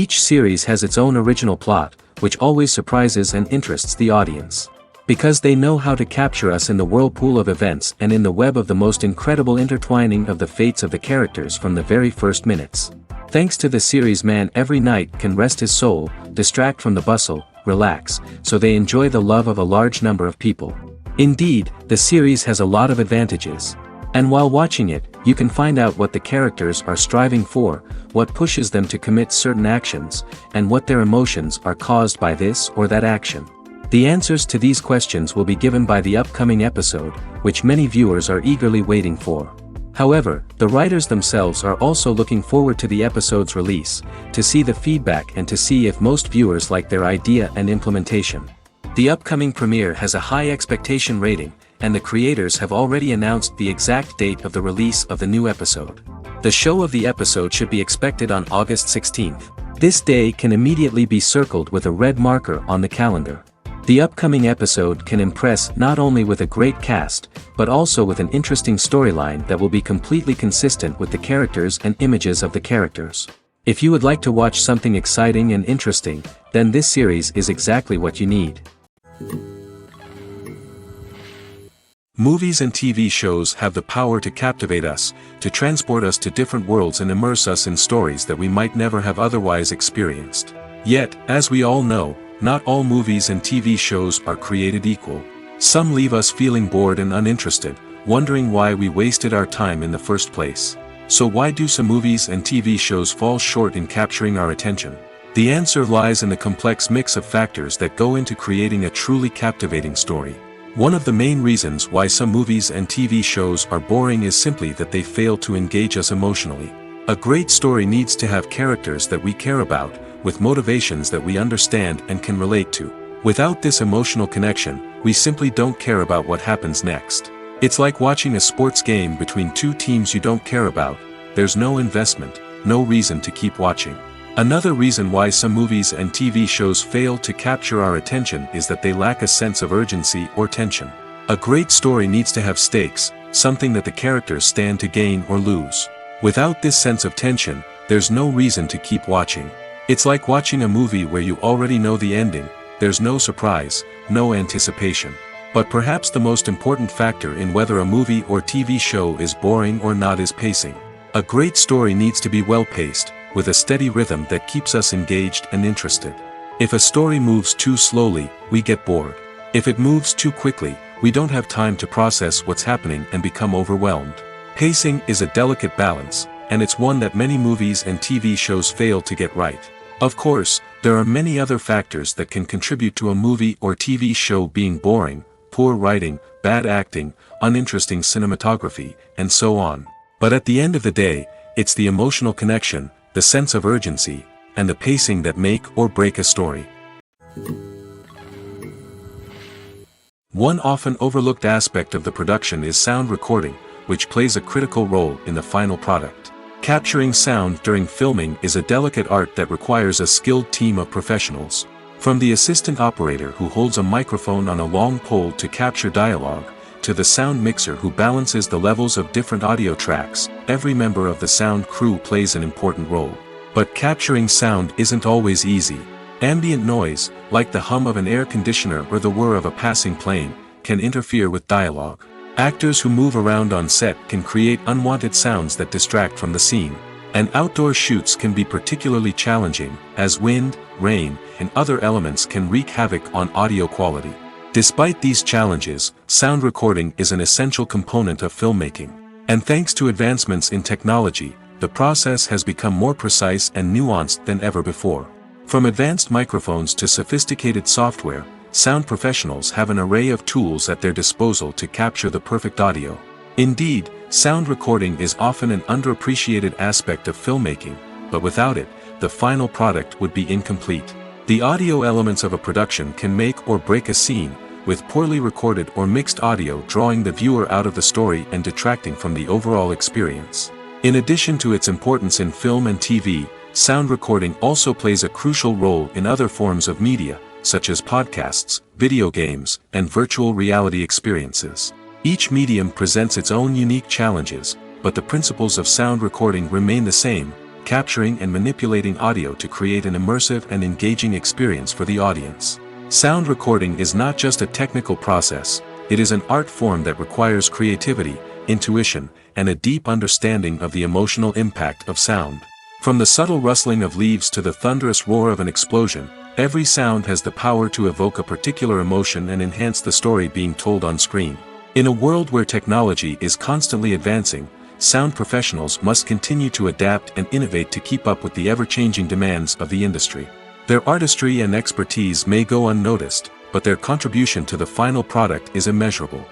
Each series has its own original plot, which always surprises and interests the audience. Because they know how to capture us in the whirlpool of events and in the web of the most incredible intertwining of the fates of the characters from the very first minutes. Thanks to the series, man every night can rest his soul, distract from the bustle, relax, so they enjoy the love of a large number of people. Indeed, the series has a lot of advantages. And while watching it, you can find out what the characters are striving for, what pushes them to commit certain actions, and what their emotions are caused by this or that action. The answers to these questions will be given by the upcoming episode, which many viewers are eagerly waiting for. However, the writers themselves are also looking forward to the episode's release, to see the feedback and to see if most viewers like their idea and implementation. The upcoming premiere has a high expectation rating, and the creators have already announced the exact date of the release of the new episode. The show of the episode should be expected on August 16th. This day can immediately be circled with a red marker on the calendar. The upcoming episode can impress not only with a great cast, but also with an interesting storyline that will be completely consistent with the characters and images of the characters. If you would like to watch something exciting and interesting, then this series is exactly what you need. Movies and TV shows have the power to captivate us, to transport us to different worlds and immerse us in stories that we might never have otherwise experienced. Yet, as we all know, not all movies and TV shows are created equal. Some leave us feeling bored and uninterested, wondering why we wasted our time in the first place. So why do some movies and TV shows fall short in capturing our attention? The answer lies in the complex mix of factors that go into creating a truly captivating story. One of the main reasons why some movies and TV shows are boring is simply that they fail to engage us emotionally. A great story needs to have characters that we care about, with motivations that we understand and can relate to. Without this emotional connection, we simply don't care about what happens next. It's like watching a sports game between two teams you don't care about. There's no investment, no reason to keep watching. Another reason why some movies and TV shows fail to capture our attention is that they lack a sense of urgency or tension. A great story needs to have stakes, something that the characters stand to gain or lose. Without this sense of tension, there's no reason to keep watching. It's like watching a movie where you already know the ending, there's no surprise, no anticipation. But perhaps the most important factor in whether a movie or TV show is boring or not is pacing. A great story needs to be well-paced, with a steady rhythm that keeps us engaged and interested. If a story moves too slowly, we get bored. If it moves too quickly, we don't have time to process what's happening and become overwhelmed. Pacing is a delicate balance, and it's one that many movies and TV shows fail to get right. Of course, there are many other factors that can contribute to a movie or TV show being boring: poor writing, bad acting, uninteresting cinematography, and so on. But at the end of the day, it's the emotional connection, the sense of urgency, and the pacing that make or break a story. One often overlooked aspect of the production is sound recording, which plays a critical role in the final product. Capturing sound during filming is a delicate art that requires a skilled team of professionals. From the assistant operator who holds a microphone on a long pole to capture dialogue, to the sound mixer who balances the levels of different audio tracks, every member of the sound crew plays an important role. But capturing sound isn't always easy. Ambient noise, like the hum of an air conditioner or the whir of a passing plane, can interfere with dialogue. Actors who move around on set can create unwanted sounds that distract from the scene. And outdoor shoots can be particularly challenging, as wind, rain, and other elements can wreak havoc on audio quality. Despite these challenges, sound recording is an essential component of filmmaking. And thanks to advancements in technology, the process has become more precise and nuanced than ever before. From advanced microphones to sophisticated software, sound professionals have an array of tools at their disposal to capture the perfect audio. Indeed, sound recording is often an underappreciated aspect of filmmaking, but without it, the final product would be incomplete. The audio elements of a production can make or break a scene, with poorly recorded or mixed audio drawing the viewer out of the story and detracting from the overall experience. In addition to its importance in film and TV, sound recording also plays a crucial role in other forms of media, such as podcasts, video games, and virtual reality experiences. Each medium presents its own unique challenges, but the principles of sound recording remain the same: capturing and manipulating audio to create an immersive and engaging experience for the audience. Sound recording is not just a technical process, it is an art form that requires creativity, intuition, and a deep understanding of the emotional impact of sound. From the subtle rustling of leaves to the thunderous roar of an explosion, every sound has the power to evoke a particular emotion and enhance the story being told on screen. In a world where technology is constantly advancing, sound professionals must continue to adapt and innovate to keep up with the ever-changing demands of the industry. Their artistry and expertise may go unnoticed, but their contribution to the final product is immeasurable.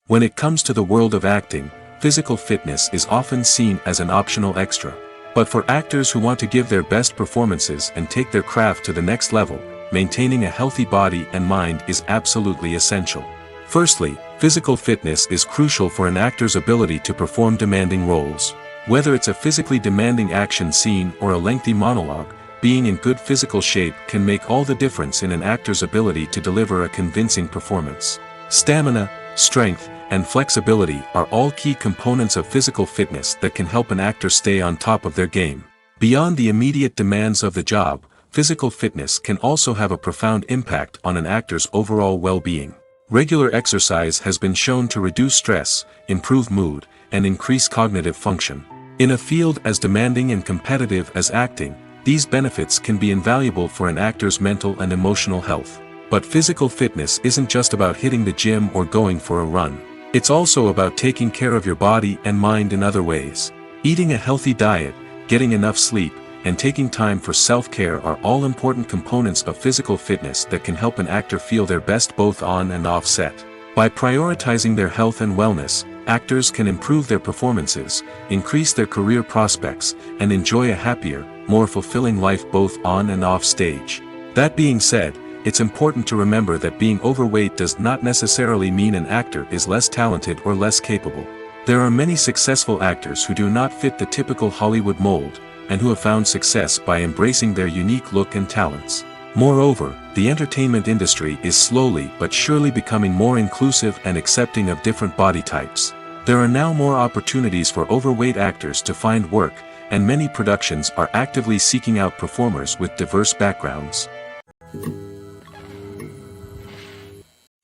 When it comes to the world of acting, physical fitness is often seen as an optional extra. But for actors who want to give their best performances and take their craft to the next level, maintaining a healthy body and mind is absolutely essential. Firstly, physical fitness is crucial for an actor's ability to perform demanding roles. Whether it's a physically demanding action scene or a lengthy monologue, being in good physical shape can make all the difference in an actor's ability to deliver a convincing performance. Stamina, strength, and flexibility are all key components of physical fitness that can help an actor stay on top of their game. Beyond the immediate demands of the job, physical fitness can also have a profound impact on an actor's overall well-being. Regular exercise has been shown to reduce stress, improve mood, and increase cognitive function. In a field as demanding and competitive as acting, these benefits can be invaluable for an actor's mental and emotional health. But physical fitness isn't just about hitting the gym or going for a run. It's also about taking care of your body and mind in other ways. Eating a healthy diet, getting enough sleep, and taking time for self-care are all important components of physical fitness that can help an actor feel their best both on and off set. By prioritizing their health and wellness, actors can improve their performances, increase their career prospects, and enjoy a happier, more fulfilling life both on and off stage. That being said, it's important to remember that being overweight does not necessarily mean an actor is less talented or less capable. There are many successful actors who do not fit the typical Hollywood mold, and who have found success by embracing their unique look and talents. Moreover, the entertainment industry is slowly but surely becoming more inclusive and accepting of different body types. There are now more opportunities for overweight actors to find work, and many productions are actively seeking out performers with diverse backgrounds.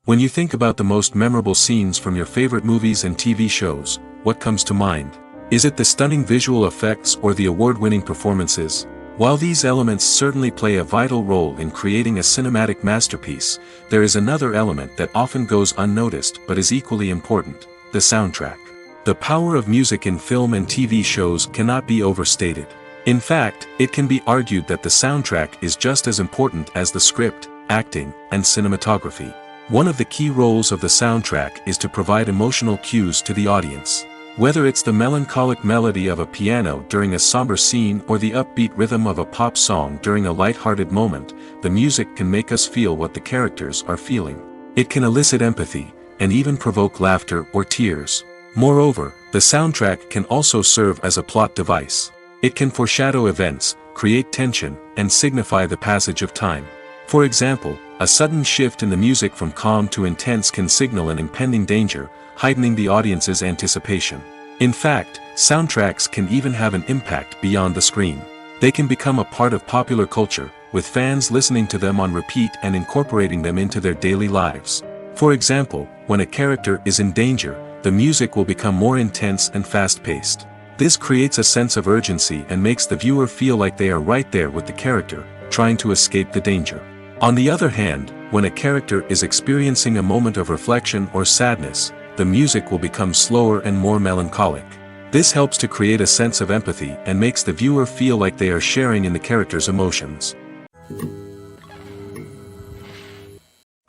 When you think about the most memorable scenes from your favorite movies and TV shows, what comes to mind? Is it the stunning visual effects or the award-winning performances? While these elements certainly play a vital role in creating a cinematic masterpiece, there is another element that often goes unnoticed but is equally important: the soundtrack. The power of music in film and TV shows cannot be overstated. In fact, it can be argued that the soundtrack is just as important as the script, acting, and cinematography. One of the key roles of the soundtrack is to provide emotional cues to the audience. Whether it's the melancholic melody of a piano during a somber scene or the upbeat rhythm of a pop song during a light-hearted moment, the music can make us feel what the characters are feeling. It can elicit empathy, and even provoke laughter or tears. Moreover, the soundtrack can also serve as a plot device. It can foreshadow events, create tension, and signify the passage of time. For example, a sudden shift in the music from calm to intense can signal an impending danger, heightening the audience's anticipation. In fact, soundtracks can even have an impact beyond the screen. They can become a part of popular culture, with fans listening to them on repeat and incorporating them into their daily lives. For example, when a character is in danger, the music will become more intense and fast-paced. This creates a sense of urgency and makes the viewer feel like they are right there with the character, trying to escape the danger. On the other hand, when a character is experiencing a moment of reflection or sadness, the music will become slower and more melancholic. This helps to create a sense of empathy and makes the viewer feel like they are sharing in the character's emotions.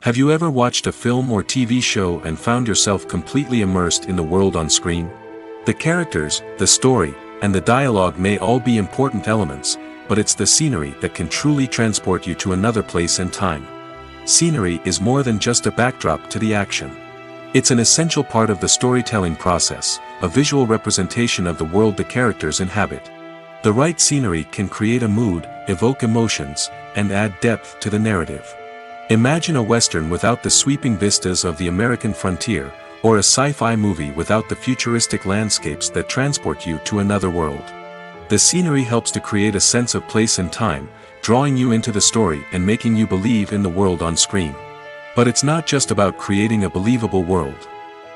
Have you ever watched a film or TV show and found yourself completely immersed in the world on screen? The characters, the story, and the dialogue may all be important elements, but it's the scenery that can truly transport you to another place and time. Scenery is more than just a backdrop to the action. It's an essential part of the storytelling process, a visual representation of the world the characters inhabit. The right scenery can create a mood, evoke emotions, and add depth to the narrative. Imagine a western without the sweeping vistas of the American frontier, or a sci-fi movie without the futuristic landscapes that transport you to another world. The scenery helps to create a sense of place and time, drawing you into the story and making you believe in the world on screen. But it's not just about creating a believable world.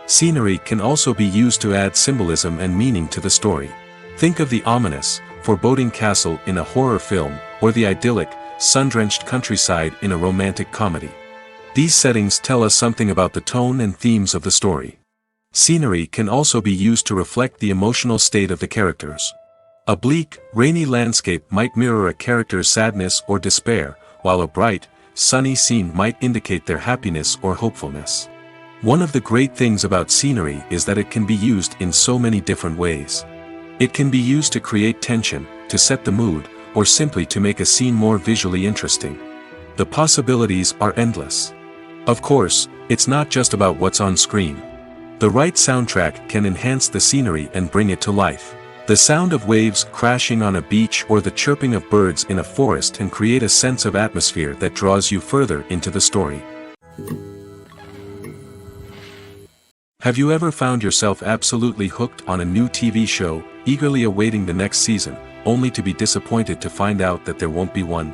Scenery can also be used to add symbolism and meaning to the story. Think of the ominous, foreboding castle in a horror film, or the idyllic, sun-drenched countryside in a romantic comedy. These settings tell us something about the tone and themes of the story. Scenery can also be used to reflect the emotional state of the characters. A bleak, rainy landscape might mirror a character's sadness or despair, while a bright, sunny scene might indicate their happiness or hopefulness. One of the great things about scenery is that it can be used in so many different ways. It can be used to create tension, to set the mood, or simply to make a scene more visually interesting. The possibilities are endless. Of course, it's not just about what's on screen. The right soundtrack can enhance the scenery and bring it to life. The sound of waves crashing on a beach or the chirping of birds in a forest can create a sense of atmosphere that draws you further into the story. Have you ever found yourself absolutely hooked on a new TV show, eagerly awaiting the next season, only to be disappointed to find out that there won't be one?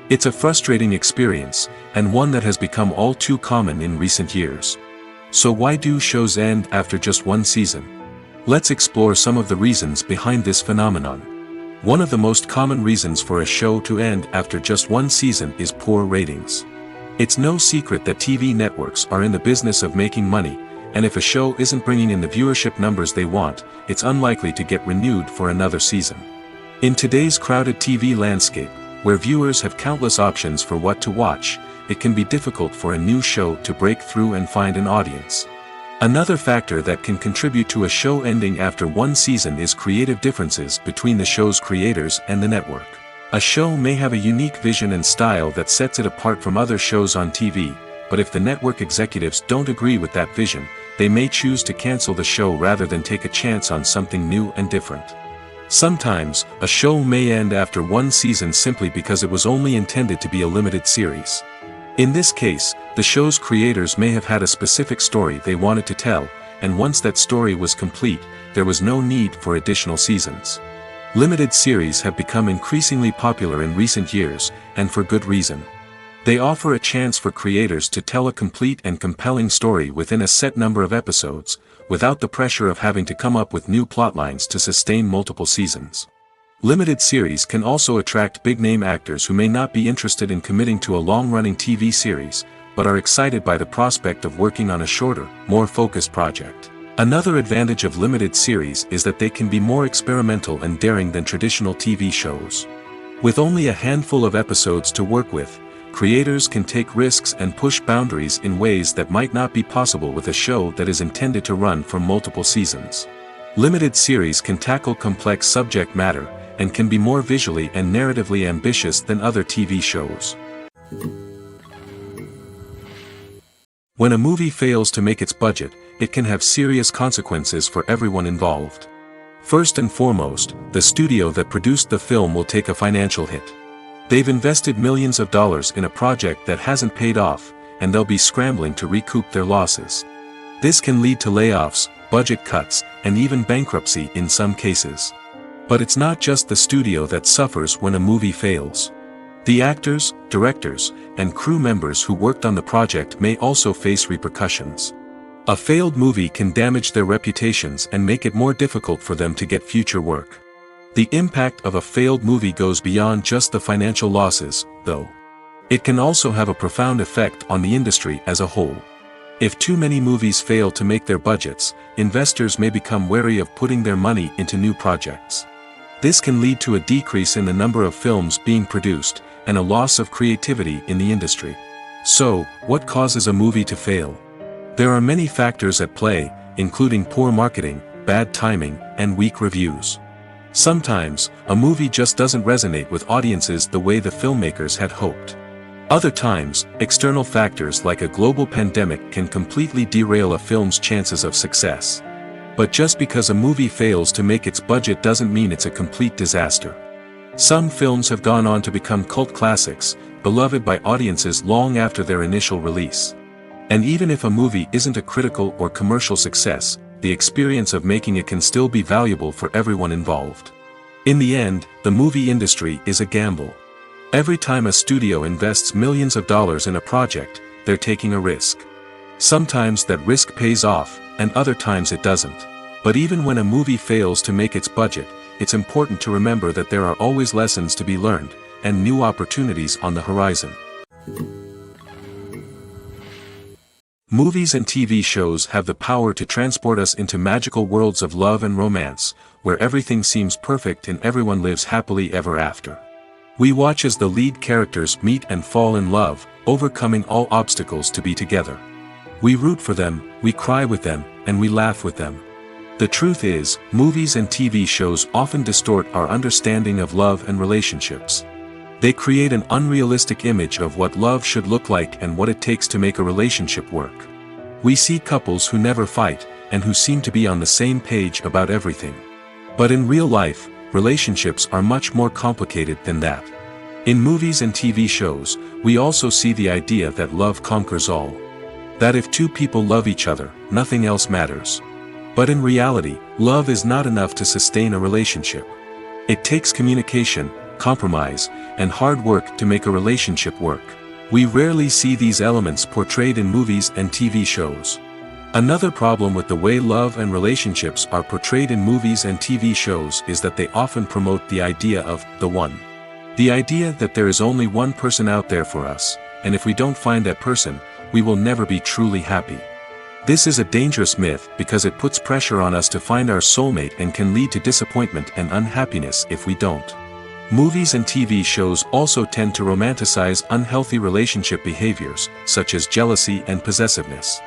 It's a frustrating experience, and one that has become all too common in recent years. So why do shows end after just one season? Let's explore some of the reasons behind this phenomenon. One of the most common reasons for a show to end after just one season is poor ratings. It's no secret that TV networks are in the business of making money, and if a show isn't bringing in the viewership numbers they want, it's unlikely to get renewed for another season. In today's crowded TV landscape, where viewers have countless options for what to watch, it can be difficult for a new show to break through and find an audience. Another factor that can contribute to a show ending after one season is creative differences between the show's creators and the network. A show may have a unique vision and style that sets it apart from other shows on TV, but if the network executives don't agree with that vision, they may choose to cancel the show rather than take a chance on something new and different. Sometimes, a show may end after one season simply because it was only intended to be a limited series. In this case, the show's creators may have had a specific story they wanted to tell, and once that story was complete, there was no need for additional seasons. Limited series have become increasingly popular in recent years, and for good reason. They offer a chance for creators to tell a complete and compelling story within a set number of episodes, without the pressure of having to come up with new plotlines to sustain multiple seasons. Limited series can also attract big-name actors who may not be interested in committing to a long-running TV series, but are excited by the prospect of working on a shorter, more focused project. Another advantage of limited series is that they can be more experimental and daring than traditional TV shows. With only a handful of episodes to work with, creators can take risks and push boundaries in ways that might not be possible with a show that is intended to run for multiple seasons. Limited series can tackle complex subject matter, and can be more visually and narratively ambitious than other TV shows. When a movie fails to make its budget, it can have serious consequences for everyone involved. First and foremost, the studio that produced the film will take a financial hit. They've invested millions of dollars in a project that hasn't paid off, and they'll be scrambling to recoup their losses. This can lead to layoffs, budget cuts, and even bankruptcy in some cases. But it's not just the studio that suffers when a movie fails. The actors, directors, and crew members who worked on the project may also face repercussions. A failed movie can damage their reputations and make it more difficult for them to get future work. The impact of a failed movie goes beyond just the financial losses, though. It can also have a profound effect on the industry as a whole. If too many movies fail to make their budgets, investors may become wary of putting their money into new projects. This can lead to a decrease in the number of films being produced, and a loss of creativity in the industry. So, what causes a movie to fail? There are many factors at play, including poor marketing, bad timing, and weak reviews. Sometimes, a movie just doesn't resonate with audiences the way the filmmakers had hoped. Other times, external factors like a global pandemic can completely derail a film's chances of success. But just because a movie fails to make its budget doesn't mean it's a complete disaster. Some films have gone on to become cult classics, beloved by audiences long after their initial release. And even if a movie isn't a critical or commercial success, the experience of making it can still be valuable for everyone involved. In the end, the movie industry is a gamble. Every time a studio invests millions of dollars in a project, they're taking a risk. Sometimes that risk pays off, and other times it doesn't. But even when a movie fails to make its budget, it's important to remember that there are always lessons to be learned, and new opportunities on the horizon. Movies and TV shows have the power to transport us into magical worlds of love and romance, where everything seems perfect and everyone lives happily ever after. We watch as the lead characters meet and fall in love, overcoming all obstacles to be together. We root for them, we cry with them, and we laugh with them. The truth is, movies and TV shows often distort our understanding of love and relationships. They create an unrealistic image of what love should look like and what it takes to make a relationship work. We see couples who never fight, and who seem to be on the same page about everything. But in real life, relationships are much more complicated than that. In movies and TV shows, we also see the idea that love conquers all. That if two people love each other, nothing else matters. But in reality, love is not enough to sustain a relationship. It takes communication, compromise, and hard work to make a relationship work. We rarely see these elements portrayed in movies and TV shows. Another problem with the way love and relationships are portrayed in movies and TV shows is that they often promote the idea of the one. The idea that there is only one person out there for us, and if we don't find that person, we will never be truly happy. This is a dangerous myth because it puts pressure on us to find our soulmate and can lead to disappointment and unhappiness if we don't. Movies and TV shows also tend to romanticize unhealthy relationship behaviors, such as jealousy and possessiveness.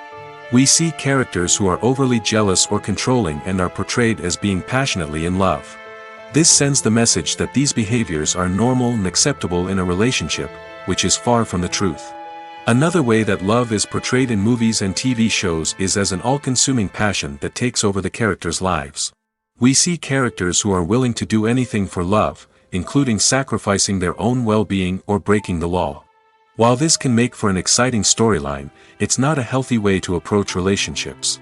We see characters who are overly jealous or controlling and are portrayed as being passionately in love. This sends the message that these behaviors are normal and acceptable in a relationship, which is far from the truth. Another way that love is portrayed in movies and TV shows is as an all-consuming passion that takes over the characters' lives. We see characters who are willing to do anything for love, including sacrificing their own well-being or breaking the law. While this can make for an exciting storyline, it's not a healthy way to approach relationships.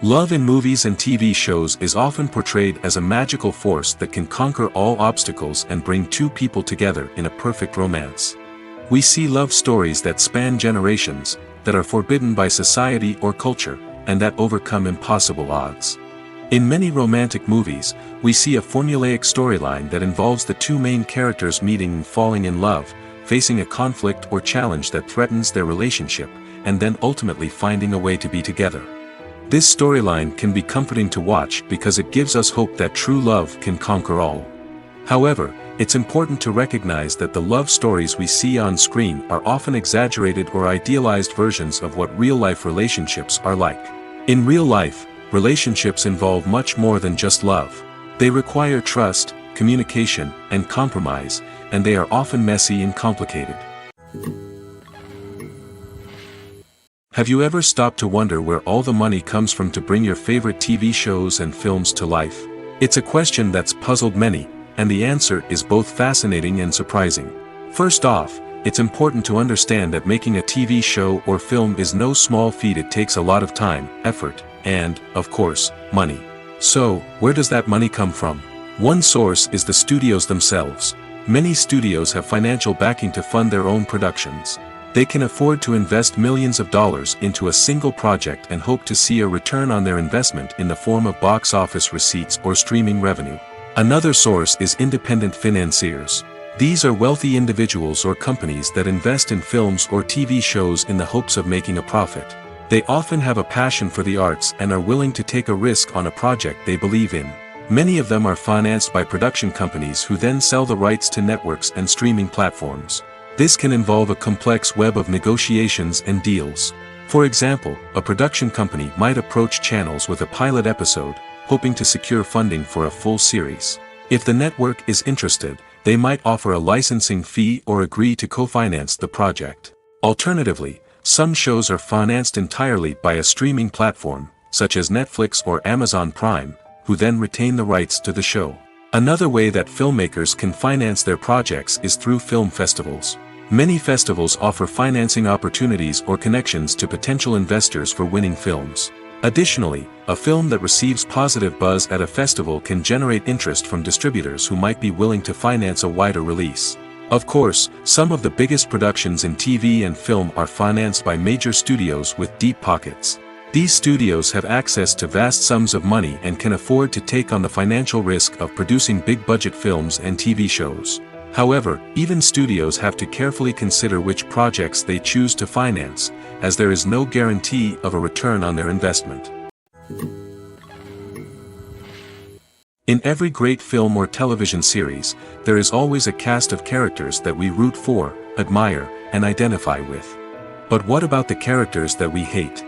Love in movies and TV shows is often portrayed as a magical force that can conquer all obstacles and bring two people together in a perfect romance. We see love stories that span generations, that are forbidden by society or culture, and that overcome impossible odds. In many romantic movies, we see a formulaic storyline that involves the two main characters meeting and falling in love, facing a conflict or challenge that threatens their relationship, and then ultimately finding a way to be together. This storyline can be comforting to watch because it gives us hope that true love can conquer all. However, it's important to recognize that the love stories we see on screen are often exaggerated or idealized versions of what real-life relationships are like. In real life, relationships involve much more than just love. They require trust, communication, and compromise, and they are often messy and complicated. Have you ever stopped to wonder where all the money comes from to bring your favorite TV shows and films to life? It's a question that's puzzled many, and the answer is both fascinating and surprising. First off, it's important to understand that making a TV show or film is no small feat. It takes a lot of time, effort, and, of course, money. So, where does that money come from? One source is the studios themselves. Many studios have financial backing to fund their own productions. They can afford to invest millions of dollars into a single project and hope to see a return on their investment in the form of box office receipts or streaming revenue. Another source is independent financiers. These are wealthy individuals or companies that invest in films or TV shows in the hopes of making a profit. They often have a passion for the arts and are willing to take a risk on a project they believe in. Many of them are financed by production companies who then sell the rights to networks and streaming platforms. This can involve a complex web of negotiations and deals. For example, a production company might approach channels with a pilot episode, hoping to secure funding for a full series. If the network is interested, they might offer a licensing fee or agree to co-finance the project. Alternatively, some shows are financed entirely by a streaming platform, such as Netflix or Amazon Prime, who then retain the rights to the show. Another way that filmmakers can finance their projects is through film festivals. Many festivals offer financing opportunities or connections to potential investors for winning films. Additionally, a film that receives positive buzz at a festival can generate interest from distributors who might be willing to finance a wider release. Of course, some of the biggest productions in TV and film are financed by major studios with deep pockets. These studios have access to vast sums of money and can afford to take on the financial risk of producing big-budget films and TV shows. However, even studios have to carefully consider which projects they choose to finance, as there is no guarantee of a return on their investment. In every great film or television series, there is always a cast of characters that we root for, admire, and identify with. But what about the characters that we hate?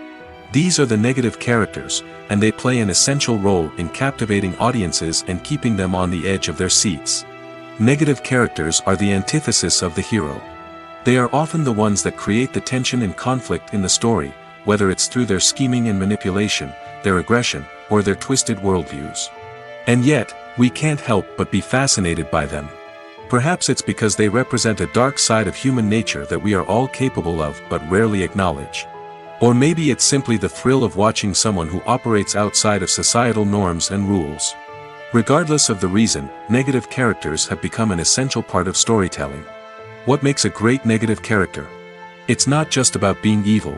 These are the negative characters, and they play an essential role in captivating audiences and keeping them on the edge of their seats. Negative characters are the antithesis of the hero. They are often the ones that create the tension and conflict in the story, whether it's through their scheming and manipulation, their aggression, or their twisted worldviews. And yet, we can't help but be fascinated by them. Perhaps it's because they represent a dark side of human nature that we are all capable of but rarely acknowledge. Or maybe it's simply the thrill of watching someone who operates outside of societal norms and rules. Regardless of the reason, negative characters have become an essential part of storytelling. What makes a great negative character? It's not just about being evil.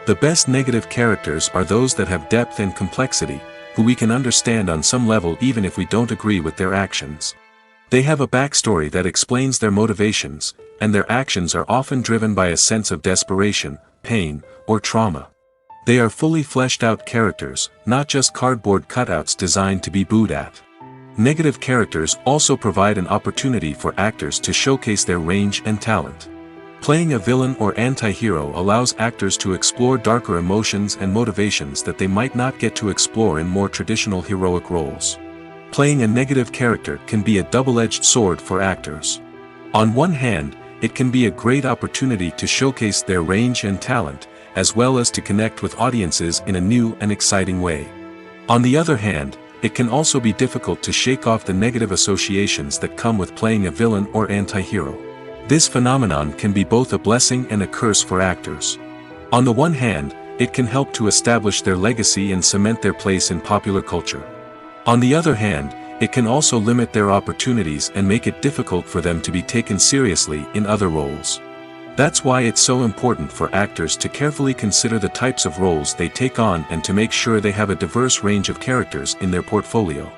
The best negative characters are those that have depth and complexity, who we can understand on some level even if we don't agree with their actions. They have a backstory that explains their motivations, and their actions are often driven by a sense of desperation, pain, or trauma. They are fully fleshed out characters, not just cardboard cutouts designed to be booed at. Negative characters also provide an opportunity for actors to showcase their range and talent. Playing a villain or anti-hero allows actors to explore darker emotions and motivations that they might not get to explore in more traditional heroic roles. Playing a negative character can be a double-edged sword for actors. On one hand, it can be a great opportunity to showcase their range and talent, as well as to connect with audiences in a new and exciting way. On the other hand, it can also be difficult to shake off the negative associations that come with playing a villain or anti-hero. This phenomenon can be both a blessing and a curse for actors. On the one hand, it can help to establish their legacy and cement their place in popular culture. On the other hand, it can also limit their opportunities and make it difficult for them to be taken seriously in other roles. That's why it's so important for actors to carefully consider the types of roles they take on and to make sure they have a diverse range of characters in their portfolio.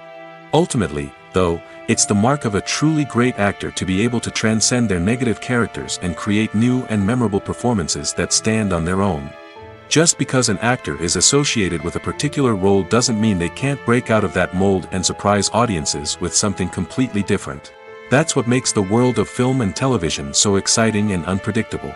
Ultimately, though, it's the mark of a truly great actor to be able to transcend their negative characters and create new and memorable performances that stand on their own. Just because an actor is associated with a particular role doesn't mean they can't break out of that mold and surprise audiences with something completely different. That's what makes the world of film and television so exciting and unpredictable.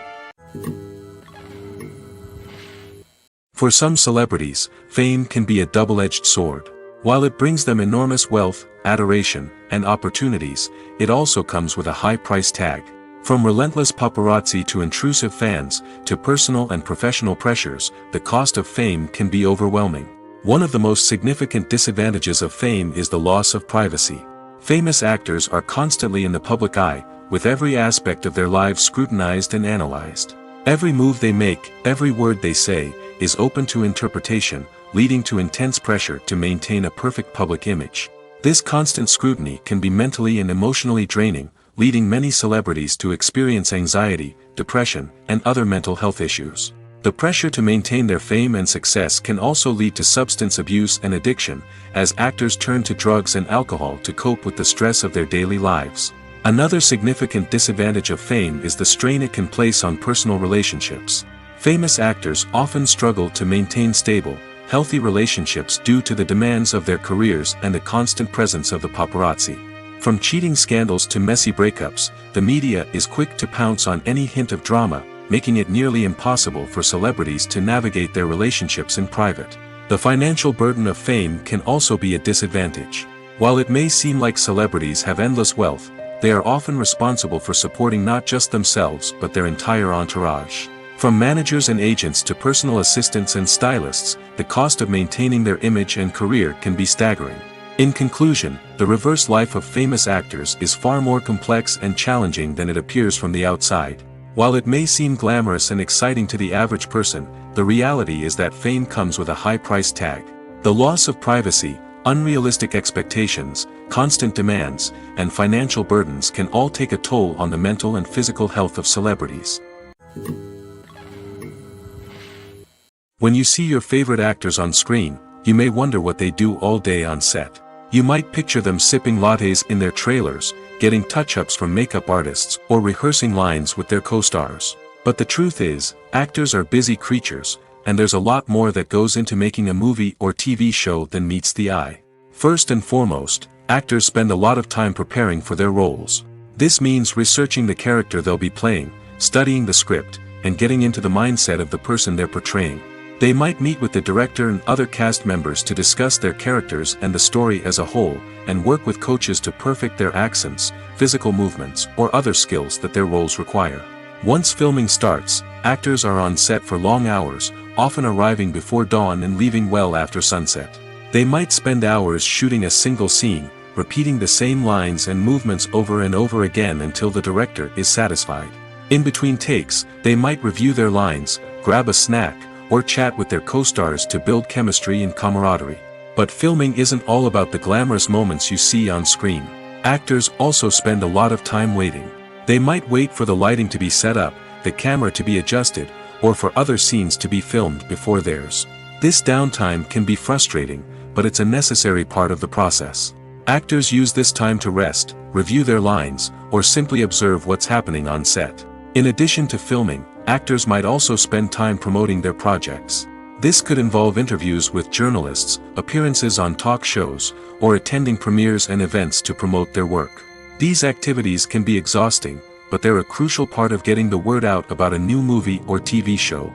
For some celebrities, fame can be a double-edged sword. While it brings them enormous wealth, adoration, and opportunities, it also comes with a high price tag. From relentless paparazzi to intrusive fans, to personal and professional pressures, the cost of fame can be overwhelming. One of the most significant disadvantages of fame is the loss of privacy. Famous actors are constantly in the public eye, with every aspect of their lives scrutinized and analyzed. Every move they make, every word they say, is open to interpretation, leading to intense pressure to maintain a perfect public image. This constant scrutiny can be mentally and emotionally draining, leading many celebrities to experience anxiety, depression, and other mental health issues. The pressure to maintain their fame and success can also lead to substance abuse and addiction, as actors turn to drugs and alcohol to cope with the stress of their daily lives. Another significant disadvantage of fame is the strain it can place on personal relationships. Famous actors often struggle to maintain stable, healthy relationships due to the demands of their careers and the constant presence of the paparazzi. From cheating scandals to messy breakups, the media is quick to pounce on any hint of drama, making it nearly impossible for celebrities to navigate their relationships in private. The financial burden of fame can also be a disadvantage. While it may seem like celebrities have endless wealth, they are often responsible for supporting not just themselves but their entire entourage. From managers and agents to personal assistants and stylists, the cost of maintaining their image and career can be staggering. In conclusion, the reverse life of famous actors is far more complex and challenging than it appears from the outside. While it may seem glamorous and exciting to the average person, the reality is that fame comes with a high price tag. The loss of privacy, unrealistic expectations, constant demands, and financial burdens can all take a toll on the mental and physical health of celebrities. When you see your favorite actors on screen, you may wonder what they do all day on set. You might picture them sipping lattes in their trailers, getting touch-ups from makeup artists, or rehearsing lines with their co-stars. But the truth is, actors are busy creatures, and there's a lot more that goes into making a movie or TV show than meets the eye. First and foremost, actors spend a lot of time preparing for their roles. This means researching the character they'll be playing, studying the script, and getting into the mindset of the person they're portraying. They might meet with the director and other cast members to discuss their characters and the story as a whole, and work with coaches to perfect their accents, physical movements, or other skills that their roles require. Once filming starts, actors are on set for long hours, often arriving before dawn and leaving well after sunset. They might spend hours shooting a single scene, repeating the same lines and movements over and over again until the director is satisfied. In between takes, they might review their lines, grab a snack, or chat with their co-stars to build chemistry and camaraderie. But filming isn't all about the glamorous moments you see on screen. Actors also spend a lot of time waiting. They might wait for the lighting to be set up, the camera to be adjusted, or for other scenes to be filmed before theirs. This downtime can be frustrating, but it's a necessary part of the process. Actors use this time to rest, review their lines, or simply observe what's happening on set. In addition to filming, actors might also spend time promoting their projects. This could involve interviews with journalists, appearances on talk shows, or attending premieres and events to promote their work. These activities can be exhausting, but they're a crucial part of getting the word out about a new movie or TV show.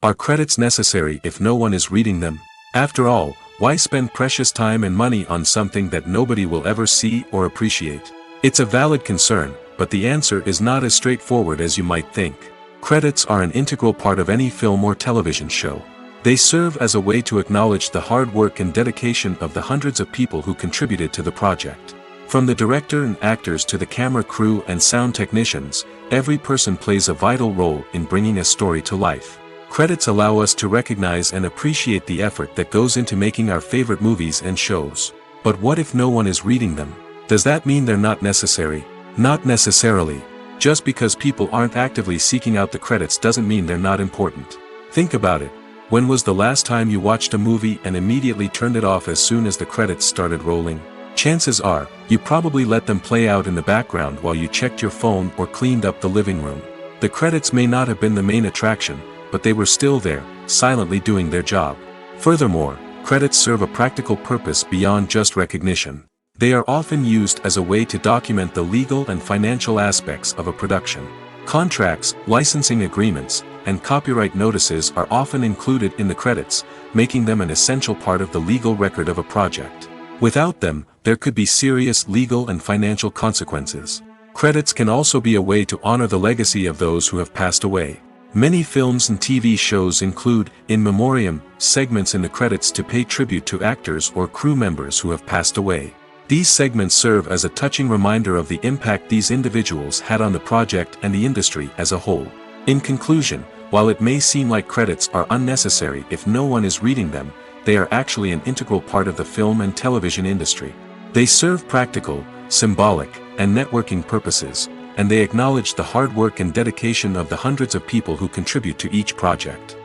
Are credits necessary if no one is reading them? After all, why spend precious time and money on something that nobody will ever see or appreciate? It's a valid concern, but the answer is not as straightforward as you might think. Credits are an integral part of any film or television show. They serve as a way to acknowledge the hard work and dedication of the hundreds of people who contributed to the project. From the director and actors to the camera crew and sound technicians, every person plays a vital role in bringing a story to life. Credits allow us to recognize and appreciate the effort that goes into making our favorite movies and shows. But what if no one is reading them? Does that mean they're not necessary? Not necessarily. Just because people aren't actively seeking out the credits doesn't mean they're not important. Think about it. When was the last time you watched a movie and immediately turned it off as soon as the credits started rolling? Chances are, you probably let them play out in the background while you checked your phone or cleaned up the living room. The credits may not have been the main attraction, but they were still there, silently doing their job. Furthermore, credits serve a practical purpose beyond just recognition. They are often used as a way to document the legal and financial aspects of a production. Contracts, licensing agreements, and copyright notices are often included in the credits, making them an essential part of the legal record of a project. Without them, there could be serious legal and financial consequences. Credits can also be a way to honor the legacy of those who have passed away. Many films and TV shows include, in memoriam, segments in the credits to pay tribute to actors or crew members who have passed away. These segments serve as a touching reminder of the impact these individuals had on the project and the industry as a whole. In conclusion, while it may seem like credits are unnecessary if no one is reading them, they are actually an integral part of the film and television industry. They serve practical, symbolic, and networking purposes, and they acknowledge the hard work and dedication of the hundreds of people who contribute to each project.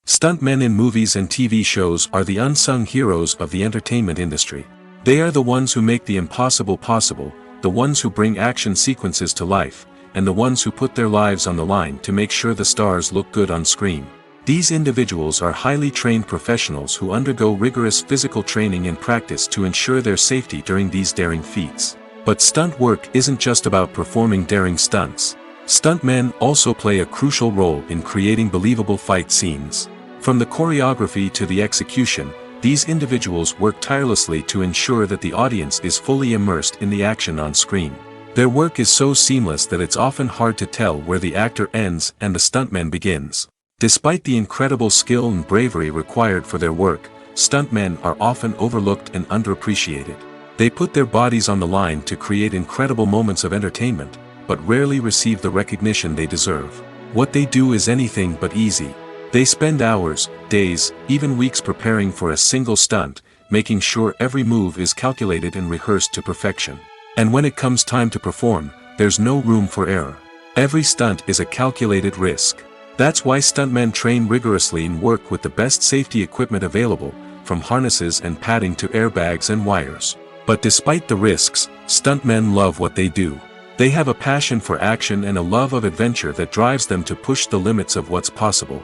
Stuntmen in movies and TV shows are the unsung heroes of the entertainment industry. They are the ones who make the impossible possible, the ones who bring action sequences to life, and the ones who put their lives on the line to make sure the stars look good on screen. These individuals are highly trained professionals who undergo rigorous physical training and practice to ensure their safety during these daring feats. But stunt work isn't just about performing daring stunts. Stuntmen also play a crucial role in creating believable fight scenes. From the choreography to the execution, these individuals work tirelessly to ensure that the audience is fully immersed in the action on screen. Their work is so seamless that it's often hard to tell where the actor ends and the stuntman begins. Despite the incredible skill and bravery required for their work, stuntmen are often overlooked and underappreciated. They put their bodies on the line to create incredible moments of entertainment, but rarely receive the recognition they deserve. What they do is anything but easy. They spend hours, days, even weeks preparing for a single stunt, making sure every move is calculated and rehearsed to perfection. And when it comes time to perform, there's no room for error. Every stunt is a calculated risk. That's why stuntmen train rigorously and work with the best safety equipment available, from harnesses and padding to airbags and wires. But despite the risks, stuntmen love what they do. They have a passion for action and a love of adventure that drives them to push the limits of what's possible.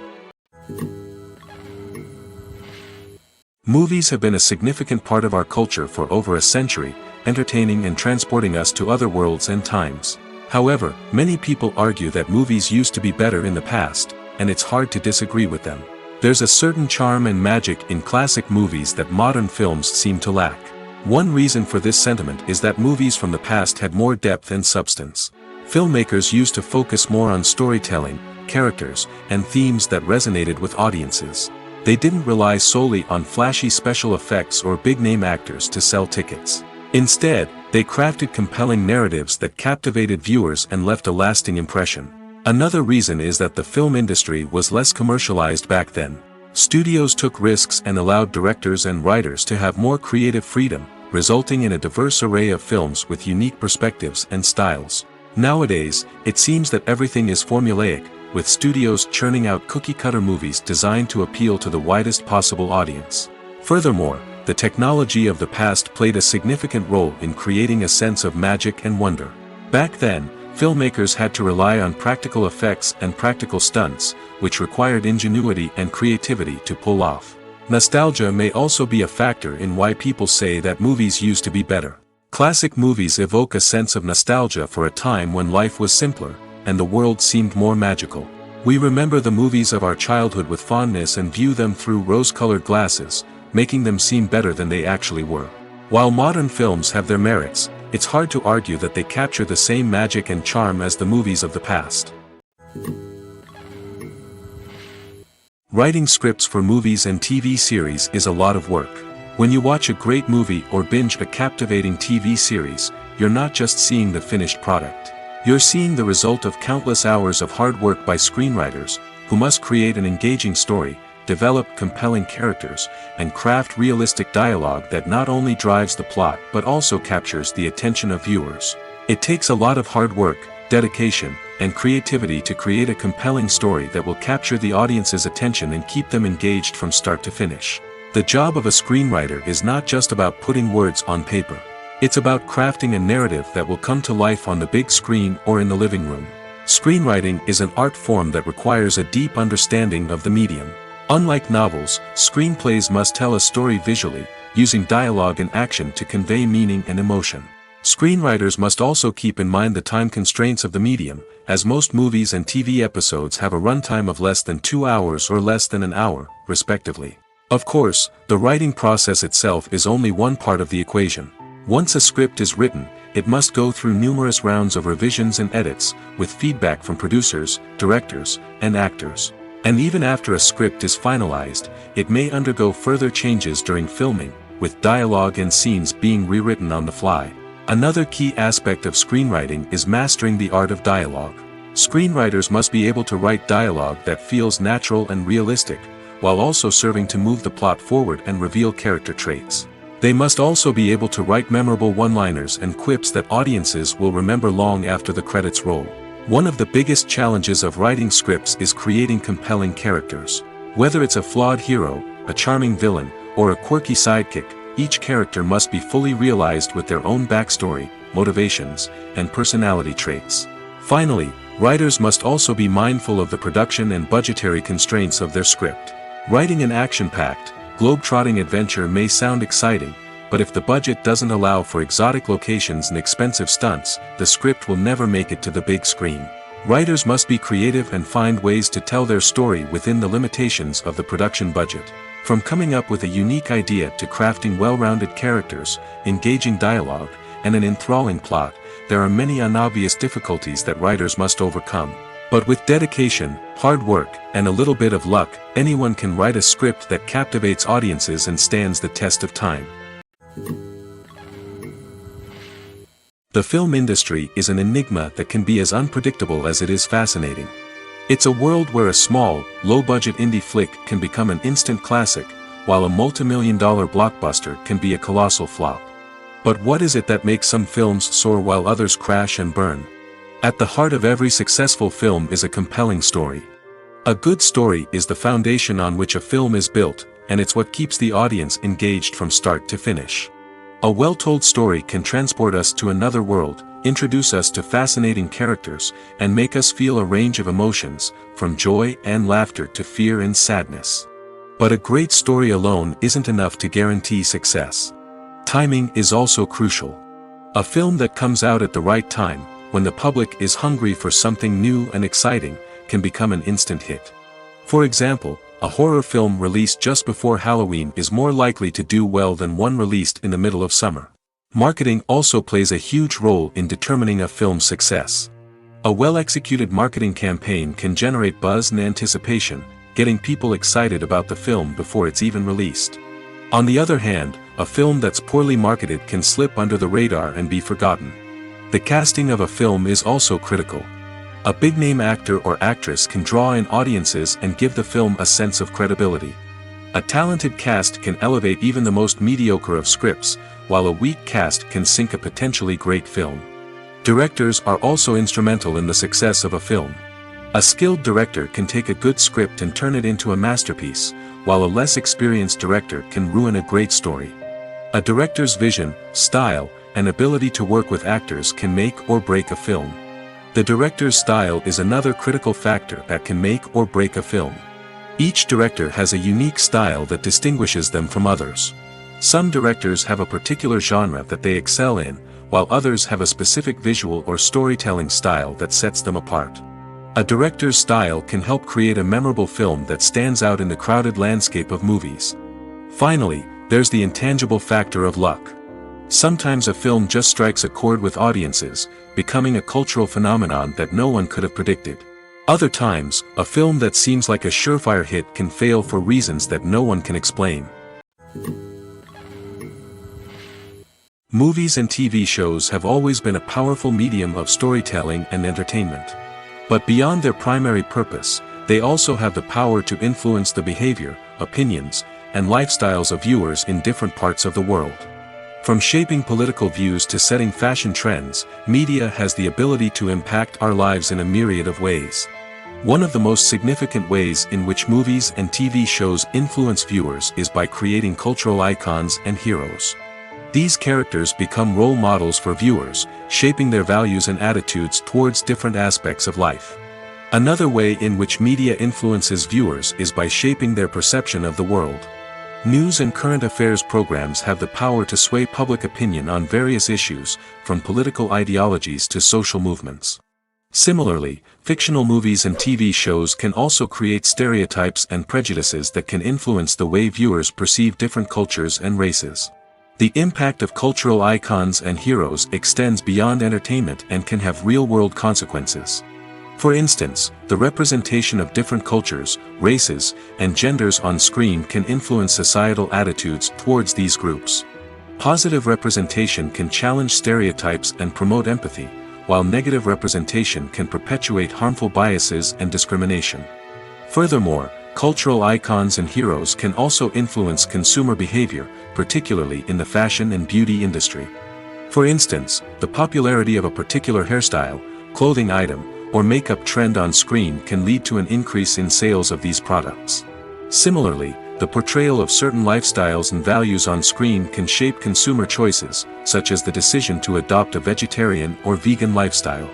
Movies have been a significant part of our culture for over a century, entertaining and transporting us to other worlds and times. However, many people argue that movies used to be better in the past, and it's hard to disagree with them. There's a certain charm and magic in classic movies that modern films seem to lack. One reason for this sentiment is that movies from the past had more depth and substance. Filmmakers used to focus more on storytelling, characters, and themes that resonated with audiences. They didn't rely solely on flashy special effects or big-name actors to sell tickets. Instead, they crafted compelling narratives that captivated viewers and left a lasting impression. Another reason is that the film industry was less commercialized back then. Studios took risks and allowed directors and writers to have more creative freedom, resulting in a diverse array of films with unique perspectives and styles. Nowadays, it seems that everything is formulaic, with studios churning out cookie-cutter movies designed to appeal to the widest possible audience. Furthermore, the technology of the past played a significant role in creating a sense of magic and wonder. Back then, filmmakers had to rely on practical effects and practical stunts, which required ingenuity and creativity to pull off. Nostalgia may also be a factor in why people say that movies used to be better. Classic movies evoke a sense of nostalgia for a time when life was simpler, and the world seemed more magical. We remember the movies of our childhood with fondness and view them through rose-colored glasses, making them seem better than they actually were. While modern films have their merits, it's hard to argue that they capture the same magic and charm as the movies of the past. Writing scripts for movies and TV series is a lot of work. When you watch a great movie or binge a captivating TV series, you're not just seeing the finished product. You're seeing the result of countless hours of hard work by screenwriters, who must create an engaging story, develop compelling characters, and craft realistic dialogue that not only drives the plot but also captures the attention of viewers. It takes a lot of hard work, dedication, and creativity to create a compelling story that will capture the audience's attention and keep them engaged from start to finish. The job of a screenwriter is not just about putting words on paper. It's about crafting a narrative that will come to life on the big screen or in the living room. Screenwriting is an art form that requires a deep understanding of the medium. Unlike novels, screenplays must tell a story visually, using dialogue and action to convey meaning and emotion. Screenwriters must also keep in mind the time constraints of the medium, as most movies and TV episodes have a runtime of less than 2 hours or less than an hour, respectively. Of course, the writing process itself is only one part of the equation. Once a script is written, it must go through numerous rounds of revisions and edits, with feedback from producers, directors, and actors. And even after a script is finalized, it may undergo further changes during filming, with dialogue and scenes being rewritten on the fly. Another key aspect of screenwriting is mastering the art of dialogue. Screenwriters must be able to write dialogue that feels natural and realistic, while also serving to move the plot forward and reveal character traits. They must also be able to write memorable one-liners and quips that audiences will remember long after the credits roll. One of the biggest challenges of writing scripts is creating compelling characters. Whether it's a flawed hero, a charming villain, or a quirky sidekick, each character must be fully realized with their own backstory, motivations, and personality traits. Finally, writers must also be mindful of the production and budgetary constraints of their script. Writing an action-packed, globe-trotting adventure may sound exciting, but if the budget doesn't allow for exotic locations and expensive stunts, the script will never make it to the big screen. Writers must be creative and find ways to tell their story within the limitations of the production budget. From coming up with a unique idea to crafting well-rounded characters, engaging dialogue, and an enthralling plot, there are many unobvious difficulties that writers must overcome. But with dedication, hard work, and a little bit of luck, anyone can write a script that captivates audiences and stands the test of time. The film industry is an enigma that can be as unpredictable as it is fascinating. It's a world where a small, low-budget indie flick can become an instant classic, while a multi-million-dollar blockbuster can be a colossal flop. But what is it that makes some films soar while others crash and burn? At the heart of every successful film is a compelling story. A good story is the foundation on which a film is built, and it's what keeps the audience engaged from start to finish. A well-told story can transport us to another world, introduce us to fascinating characters, and make us feel a range of emotions, from joy and laughter to fear and sadness. But a great story alone isn't enough to guarantee success. Timing is also crucial. A film that comes out at the right time, when the public is hungry for something new and exciting, can become an instant hit. For example, a horror film released just before Halloween is more likely to do well than one released in the middle of summer. Marketing also plays a huge role in determining a film's success. A well-executed marketing campaign can generate buzz and anticipation, getting people excited about the film before it's even released. On the other hand, a film that's poorly marketed can slip under the radar and be forgotten. The casting of a film is also critical. A big-name actor or actress can draw in audiences and give the film a sense of credibility. A talented cast can elevate even the most mediocre of scripts, while a weak cast can sink a potentially great film. Directors are also instrumental in the success of a film. A skilled director can take a good script and turn it into a masterpiece, while a less experienced director can ruin a great story. A director's vision, style, and ability to work with actors can make or break a film. The director's style is another critical factor that can make or break a film. Each director has a unique style that distinguishes them from others. Some directors have a particular genre that they excel in, while others have a specific visual or storytelling style that sets them apart. A director's style can help create a memorable film that stands out in the crowded landscape of movies. Finally, there's the intangible factor of luck. Sometimes a film just strikes a chord with audiences, becoming a cultural phenomenon that no one could have predicted. Other times, a film that seems like a surefire hit can fail for reasons that no one can explain. Movies and TV shows have always been a powerful medium of storytelling and entertainment. But beyond their primary purpose, they also have the power to influence the behavior, opinions, and lifestyles of viewers in different parts of the world. From shaping political views to setting fashion trends, media has the ability to impact our lives in a myriad of ways. One of the most significant ways in which movies and TV shows influence viewers is by creating cultural icons and heroes. These characters become role models for viewers, shaping their values and attitudes towards different aspects of life. Another way in which media influences viewers is by shaping their perception of the world. News and current affairs programs have the power to sway public opinion on various issues, from political ideologies to social movements. Similarly, fictional movies and TV shows can also create stereotypes and prejudices that can influence the way viewers perceive different cultures and races. The impact of cultural icons and heroes extends beyond entertainment and can have real-world consequences. For instance, the representation of different cultures, races, and genders on screen can influence societal attitudes towards these groups. Positive representation can challenge stereotypes and promote empathy, while negative representation can perpetuate harmful biases and discrimination. Furthermore, cultural icons and heroes can also influence consumer behavior, particularly in the fashion and beauty industry. For instance, the popularity of a particular hairstyle, clothing item, or makeup trend on screen can lead to an increase in sales of these products. Similarly, the portrayal of certain lifestyles and values on screen can shape consumer choices, such as the decision to adopt a vegetarian or vegan lifestyle.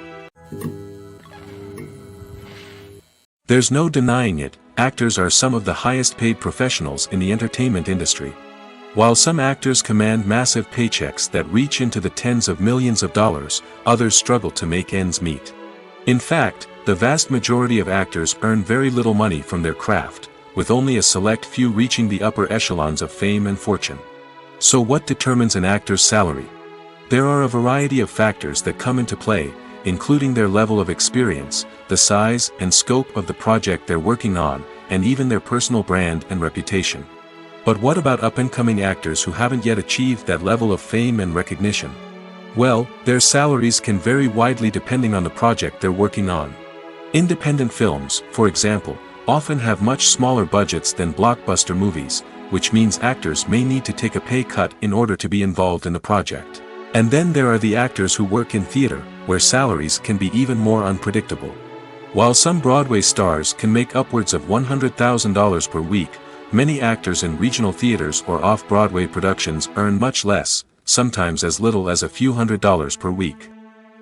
There's no denying it, actors are some of the highest-paid professionals in the entertainment industry. While some actors command massive paychecks that reach into the tens of millions of dollars, others struggle to make ends meet. In fact, the vast majority of actors earn very little money from their craft, with only a select few reaching the upper echelons of fame and fortune. So what determines an actor's salary? There are a variety of factors that come into play, including their level of experience, the size and scope of the project they're working on, and even their personal brand and reputation. But what about up-and-coming actors who haven't yet achieved that level of fame and recognition? Well, their salaries can vary widely depending on the project they're working on. Independent films, for example, often have much smaller budgets than blockbuster movies, which means actors may need to take a pay cut in order to be involved in the project. And then there are the actors who work in theater, where salaries can be even more unpredictable. While some Broadway stars can make upwards of $100,000 per week, many actors in regional theaters or off-Broadway productions earn much less, sometimes as little as a few $100s per week.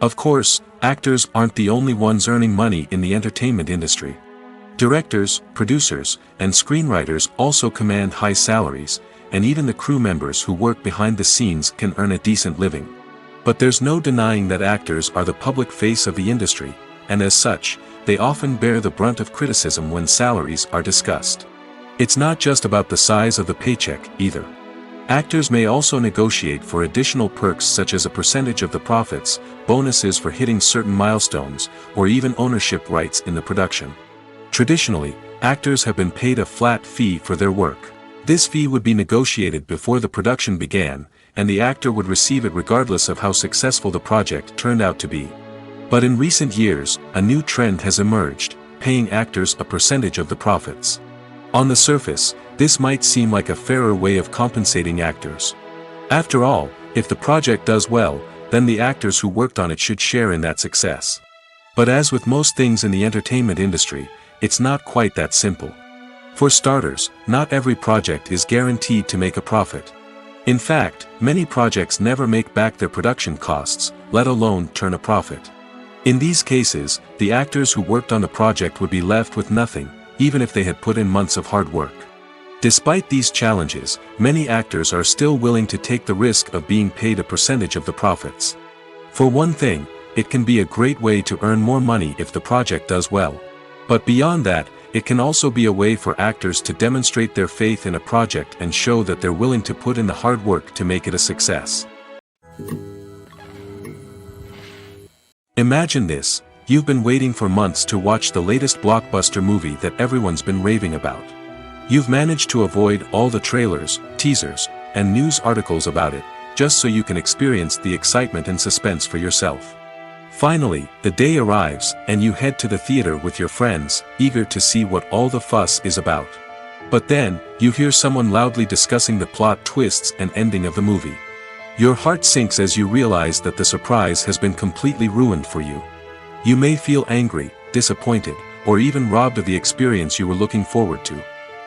Of course, actors aren't the only ones earning money in the entertainment industry. Directors, producers, and screenwriters also command high salaries, and even the crew members who work behind the scenes can earn a decent living. But there's no denying that actors are the public face of the industry, and as such, they often bear the brunt of criticism when salaries are discussed. It's not just about the size of the paycheck, either. Actors may also negotiate for additional perks such as a percentage of the profits, bonuses for hitting certain milestones, or even ownership rights in the production. Traditionally, actors have been paid a flat fee for their work. This fee would be negotiated before the production began, and the actor would receive it regardless of how successful the project turned out to be. But in recent years, a new trend has emerged, paying actors a percentage of the profits. On the surface, this might seem like a fairer way of compensating actors. After all, if the project does well, then the actors who worked on it should share in that success. But as with most things in the entertainment industry, it's not quite that simple. For starters, not every project is guaranteed to make a profit. In fact, many projects never make back their production costs, let alone turn a profit. In these cases, the actors who worked on the project would be left with nothing, even if they had put in months of hard work. Despite these challenges, many actors are still willing to take the risk of being paid a percentage of the profits. For one thing, it can be a great way to earn more money if the project does well. But beyond that, it can also be a way for actors to demonstrate their faith in a project and show that they're willing to put in the hard work to make it a success. Imagine this: you've been waiting for months to watch the latest blockbuster movie that everyone's been raving about. You've managed to avoid all the trailers, teasers, and news articles about it, just so you can experience the excitement and suspense for yourself. Finally, the day arrives, and you head to the theater with your friends, eager to see what all the fuss is about. But then, you hear someone loudly discussing the plot twists and ending of the movie. Your heart sinks as you realize that the surprise has been completely ruined for you. You may feel angry, disappointed, or even robbed of the experience you were looking forward to.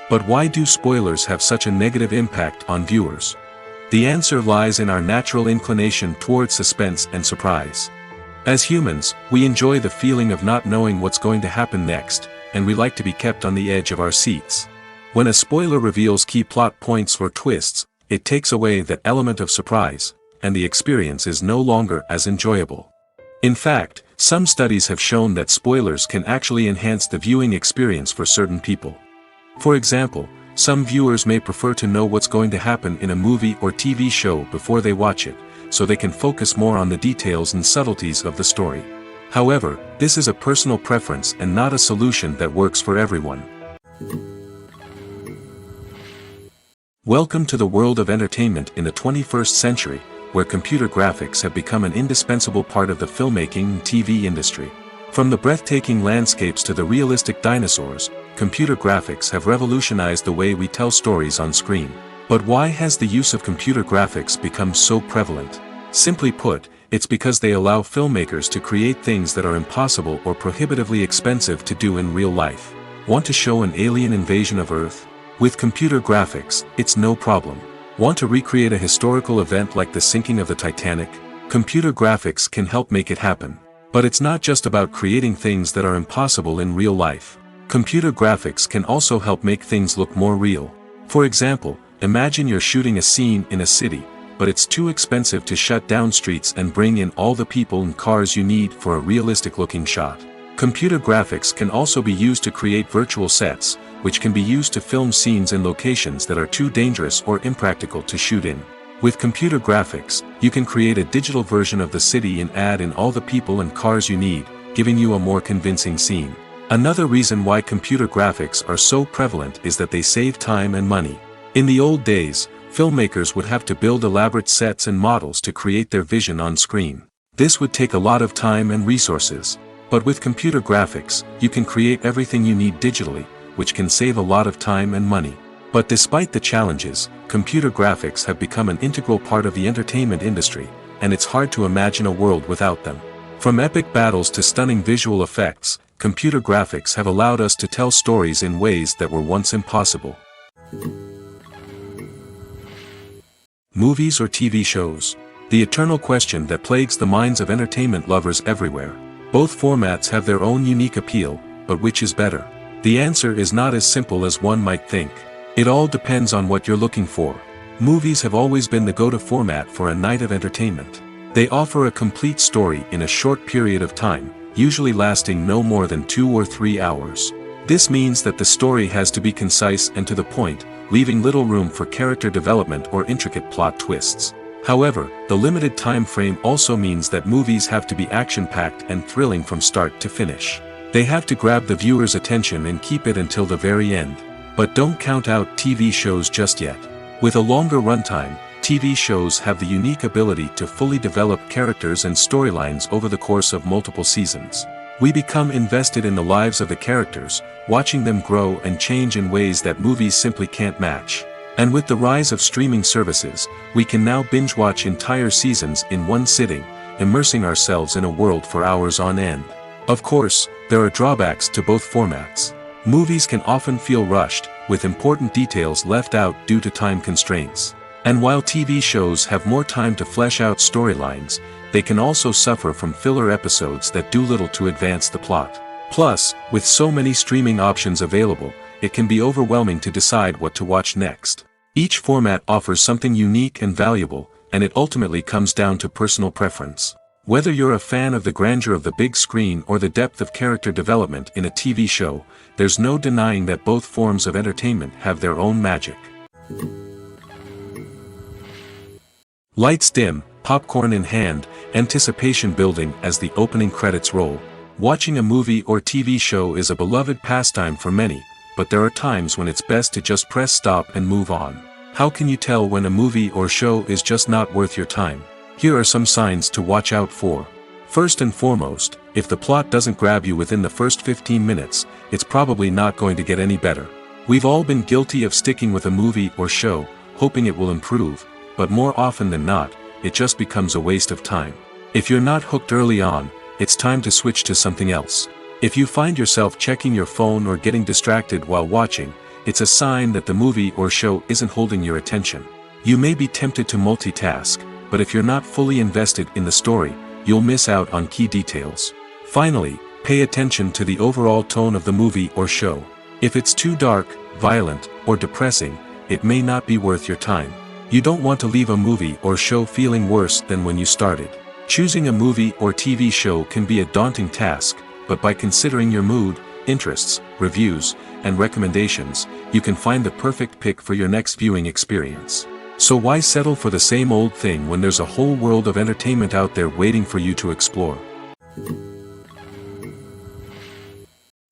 But why do spoilers have such a negative impact on viewers? The answer lies in our natural inclination toward suspense and surprise. As humans, we enjoy the feeling of not knowing what's going to happen next, and we like to be kept on the edge of our seats. When a spoiler reveals key plot points or twists, it takes away that element of surprise, and the experience is no longer as enjoyable. In fact, some studies have shown that spoilers can actually enhance the viewing experience for certain people. For example, some viewers may prefer to know what's going to happen in a movie or TV show before they watch it, so they can focus more on the details and subtleties of the story. However, this is a personal preference and not a solution that works for everyone. Welcome to the world of entertainment in the 21st century, where computer graphics have become an indispensable part of the filmmaking and TV industry. From the breathtaking landscapes to the realistic dinosaurs, computer graphics have revolutionized the way we tell stories on screen. But why has the use of computer graphics become so prevalent? Simply put, it's because they allow filmmakers to create things that are impossible or prohibitively expensive to do in real life. Want to show an alien invasion of Earth? With computer graphics, it's no problem. Want to recreate a historical event like the sinking of the Titanic? Computer graphics can help make it happen. But it's not just about creating things that are impossible in real life. Computer graphics can also help make things look more real. For example, imagine you're shooting a scene in a city, but it's too expensive to shut down streets and bring in all the people and cars you need for a realistic-looking shot. Computer graphics can also be used to create virtual sets, which can be used to film scenes in locations that are too dangerous or impractical to shoot in. With computer graphics, you can create a digital version of the city and add in all the people and cars you need, giving you a more convincing scene. Another reason why computer graphics are so prevalent is that they save time and money. In the old days, Filmmakers would have to build elaborate sets and models to create their vision on screen. This would take a lot of time and resources. But with computer graphics, you can create everything you need digitally, which can save a lot of time and money. But despite the challenges, computer graphics have become an integral part of the entertainment industry, and it's hard to imagine a world without them. From epic battles to stunning visual effects, computer graphics have allowed us to tell stories in ways that were once impossible. Movies or TV shows? The eternal question that plagues the minds of entertainment lovers everywhere. Both formats have their own unique appeal, but which is better? The answer is not as simple as one might think. It all depends on what you're looking for. Movies have always been the go-to format for a night of entertainment. They offer a complete story in a short period of time, usually lasting no more than 2 or 3 hours. This means that the story has to be concise and to the point, leaving little room for character development or intricate plot twists. However, the limited time frame also means that movies have to be action-packed and thrilling from start to finish. They have to grab the viewer's attention and keep it until the very end. But don't count out TV shows just yet. With a longer runtime, TV shows have the unique ability to fully develop characters and storylines over the course of multiple seasons. We become invested in the lives of the characters, watching them grow and change in ways that movies simply can't match. And with the rise of streaming services, we can now binge-watch entire seasons in one sitting, immersing ourselves in a world for hours on end. Of course, there are drawbacks to both formats. Movies can often feel rushed, with important details left out due to time constraints. And while TV shows have more time to flesh out storylines, they can also suffer from filler episodes that do little to advance the plot. Plus, with so many streaming options available, it can be overwhelming to decide what to watch next. Each format offers something unique and valuable, and it ultimately comes down to personal preference. Whether you're a fan of the grandeur of the big screen or the depth of character development in a TV show, there's no denying that both forms of entertainment have their own magic. Lights dim, popcorn in hand, anticipation building as the opening credits roll. Watching a movie or TV show is a beloved pastime for many, but there are times when it's best to just press stop and move on. How can you tell when a movie or show is just not worth your time? Here are some signs to watch out for. First and foremost, if the plot doesn't grab you within the first 15 minutes, it's probably not going to get any better. We've all been guilty of sticking with a movie or show, hoping it will improve, but more often than not, it just becomes a waste of time. If you're not hooked early on, it's time to switch to something else. If you find yourself checking your phone or getting distracted while watching, it's a sign that the movie or show isn't holding your attention. You may be tempted to multitask, but if you're not fully invested in the story, you'll miss out on key details. Finally, pay attention to the overall tone of the movie or show. If it's too dark, violent, or depressing, it may not be worth your time. You don't want to leave a movie or show feeling worse than when you started. Choosing a movie or TV show can be a daunting task, but by considering your mood, interests, reviews, and recommendations, you can find the perfect pick for your next viewing experience. So why settle for the same old thing when there's a whole world of entertainment out there waiting for you to explore?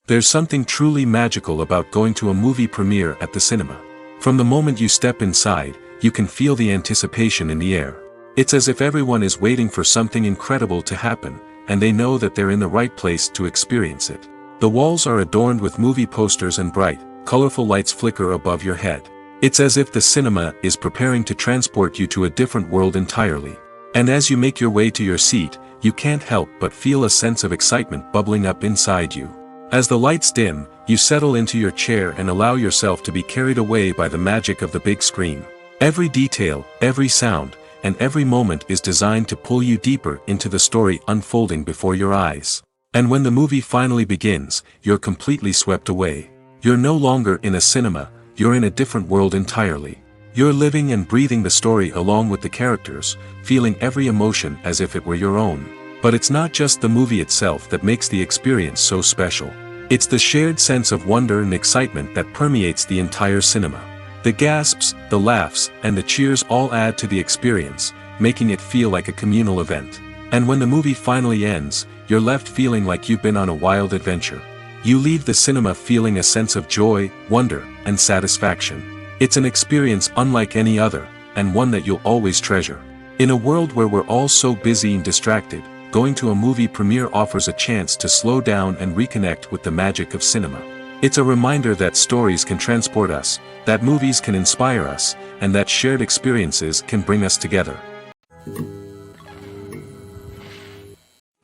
There's something truly magical about going to a movie premiere at the cinema. From the moment you step inside, you can feel the anticipation in the air. It's as if everyone is waiting for something incredible to happen, and they know that they're in the right place to experience it. The walls are adorned with movie posters and bright, colorful lights flicker above your head. It's as if the cinema is preparing to transport you to a different world entirely. And as you make your way to your seat, you can't help but feel a sense of excitement bubbling up inside you. As the lights dim, you settle into your chair and allow yourself to be carried away by the magic of the big screen. Every detail, every sound, and every moment is designed to pull you deeper into the story unfolding before your eyes. And when the movie finally begins, you're completely swept away. You're no longer in a cinema, you're in a different world entirely. You're living and breathing the story along with the characters, feeling every emotion as if it were your own. But it's not just the movie itself that makes the experience so special. It's the shared sense of wonder and excitement that permeates the entire cinema. The gasps, the laughs, and the cheers all add to the experience, making it feel like a communal event. And when the movie finally ends, you're left feeling like you've been on a wild adventure. You leave the cinema feeling a sense of joy, wonder, and satisfaction. It's an experience unlike any other, and one that you'll always treasure. In a world where we're all so busy and distracted, going to a movie premiere offers a chance to slow down and reconnect with the magic of cinema. It's a reminder that stories can transport us, that movies can inspire us, and that shared experiences can bring us together.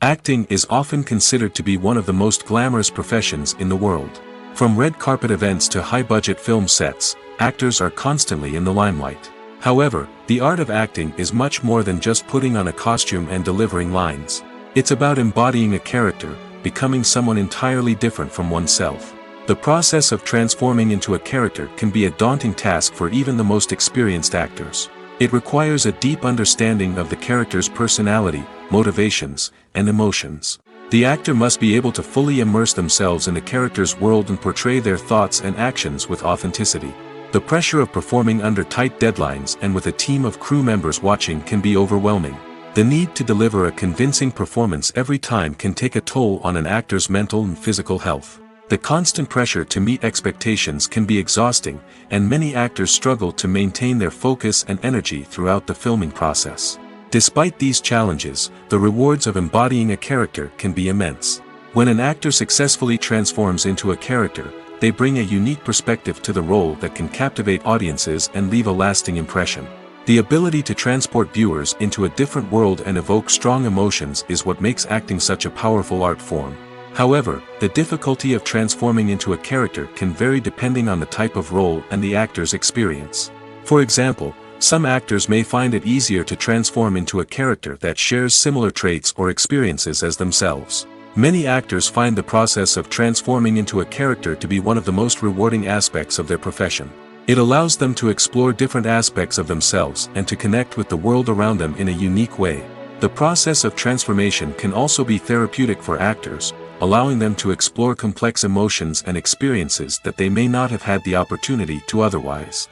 Acting is often considered to be one of the most glamorous professions in the world. From red carpet events to high-budget film sets, actors are constantly in the limelight. However, the art of acting is much more than just putting on a costume and delivering lines. It's about embodying a character, becoming someone entirely different from oneself. The process of transforming into a character can be a daunting task for even the most experienced actors. It requires a deep understanding of the character's personality, motivations, and emotions. The actor must be able to fully immerse themselves in the character's world and portray their thoughts and actions with authenticity. The pressure of performing under tight deadlines and with a team of crew members watching can be overwhelming. The need to deliver a convincing performance every time can take a toll on an actor's mental and physical health. The constant pressure to meet expectations can be exhausting, and many actors struggle to maintain their focus and energy throughout the filming process. Despite these challenges, the rewards of embodying a character can be immense. When an actor successfully transforms into a character, they bring a unique perspective to the role that can captivate audiences and leave a lasting impression. The ability to transport viewers into a different world and evoke strong emotions is what makes acting such a powerful art form. However, the difficulty of transforming into a character can vary depending on the type of role and the actor's experience. For example, some actors may find it easier to transform into a character that shares similar traits or experiences as themselves. Many actors find the process of transforming into a character to be one of the most rewarding aspects of their profession. It allows them to explore different aspects of themselves and to connect with the world around them in a unique way. The process of transformation can also be therapeutic for actors, allowing them to explore complex emotions and experiences that they may not have had the opportunity to otherwise.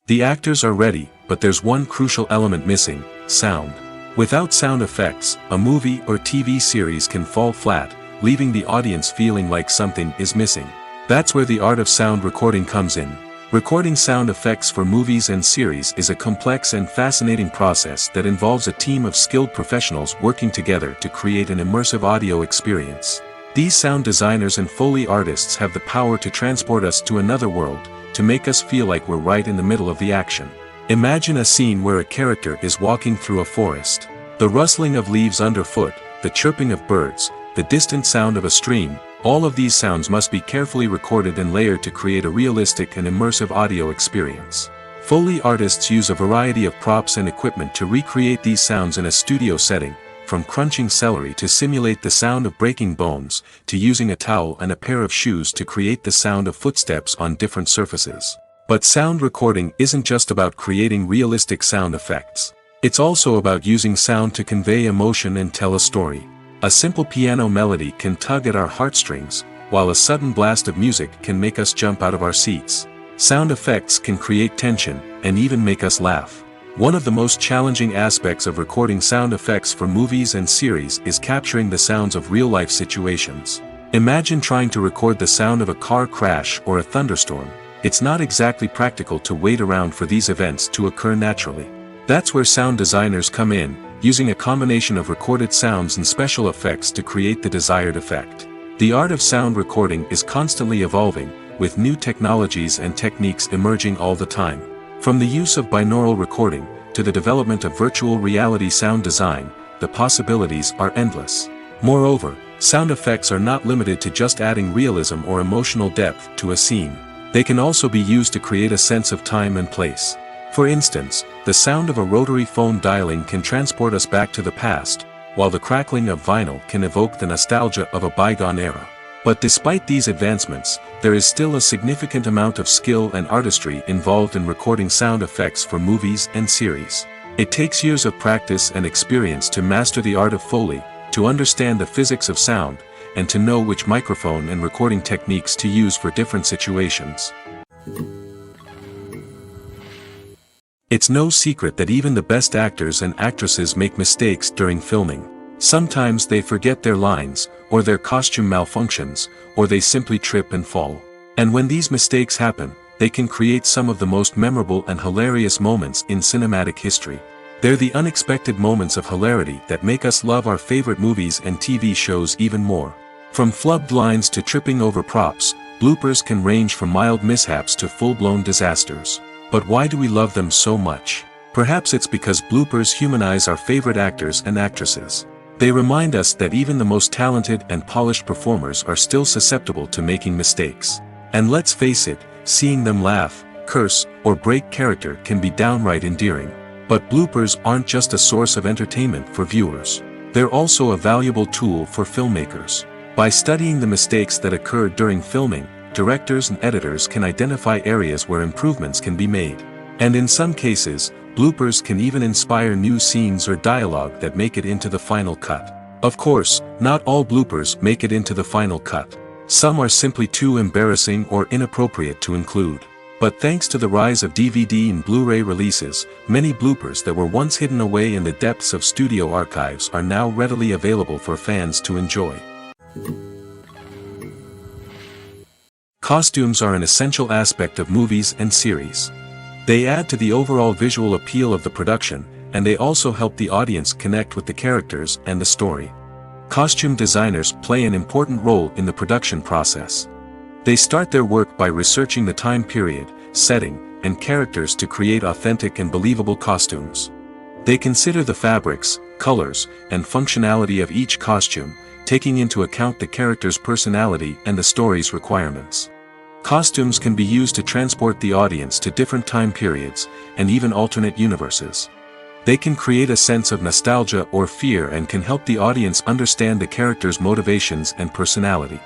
The actors are ready, but there's one crucial element missing: sound. Without sound effects, a movie or TV series can fall flat, leaving the audience feeling like something is missing. That's where the art of sound recording comes in. Recording sound effects for movies and series is a complex and fascinating process that involves a team of skilled professionals working together to create an immersive audio experience. These sound designers and Foley artists have the power to transport us to another world, to make us feel like we're right in the middle of the action. Imagine a scene where a character is walking through a forest. The rustling of leaves underfoot, the chirping of birds, the distant sound of a stream, all of these sounds must be carefully recorded and layered to create a realistic and immersive audio experience. Foley artists use a variety of props and equipment to recreate these sounds in a studio setting, from crunching celery to simulate the sound of breaking bones, to using a towel and a pair of shoes to create the sound of footsteps on different surfaces. But sound recording isn't just about creating realistic sound effects. It's also about using sound to convey emotion and tell a story. A simple piano melody can tug at our heartstrings, while a sudden blast of music can make us jump out of our seats. Sound effects can create tension, and even make us laugh. One of the most challenging aspects of recording sound effects for movies and series is capturing the sounds of real-life situations. Imagine trying to record the sound of a car crash or a thunderstorm. It's not exactly practical to wait around for these events to occur naturally. That's where sound designers come in, using a combination of recorded sounds and special effects to create the desired effect. The art of sound recording is constantly evolving, with new technologies and techniques emerging all the time. From the use of binaural recording, to the development of virtual reality sound design, the possibilities are endless. Moreover, sound effects are not limited to just adding realism or emotional depth to a scene. They can also be used to create a sense of time and place. For instance, the sound of a rotary phone dialing can transport us back to the past, while the crackling of vinyl can evoke the nostalgia of a bygone era. But despite these advancements, there is still a significant amount of skill and artistry involved in recording sound effects for movies and series. It takes years of practice and experience to master the art of Foley, to understand the physics of sound, and to know which microphone and recording techniques to use for different situations. It's no secret that even the best actors and actresses make mistakes during filming. Sometimes they forget their lines, or their costume malfunctions, or they simply trip and fall. And when these mistakes happen, they can create some of the most memorable and hilarious moments in cinematic history. They're the unexpected moments of hilarity that make us love our favorite movies and TV shows even more. From flubbed lines to tripping over props, bloopers can range from mild mishaps to full-blown disasters. But why do we love them so much? Perhaps it's because bloopers humanize our favorite actors and actresses. They remind us that even the most talented and polished performers are still susceptible to making mistakes. And let's face it, seeing them laugh, curse, or break character can be downright endearing. But bloopers aren't just a source of entertainment for viewers. They're also a valuable tool for filmmakers. By studying the mistakes that occurred during filming, directors and editors can identify areas where improvements can be made. And in some cases, bloopers can even inspire new scenes or dialogue that make it into the final cut. Of course, not all bloopers make it into the final cut. Some are simply too embarrassing or inappropriate to include. But thanks to the rise of DVD and Blu-ray releases, many bloopers that were once hidden away in the depths of studio archives are now readily available for fans to enjoy. Costumes are an essential aspect of movies and series. They add to the overall visual appeal of the production, and they also help the audience connect with the characters and the story. Costume designers play an important role in the production process. They start their work by researching the time period, setting, and characters to create authentic and believable costumes. They consider the fabrics, colors, and functionality of each costume, taking into account the character's personality and the story's requirements. Costumes can be used to transport the audience to different time periods, and even alternate universes. They can create a sense of nostalgia or fear and can help the audience understand the character's motivations and personality.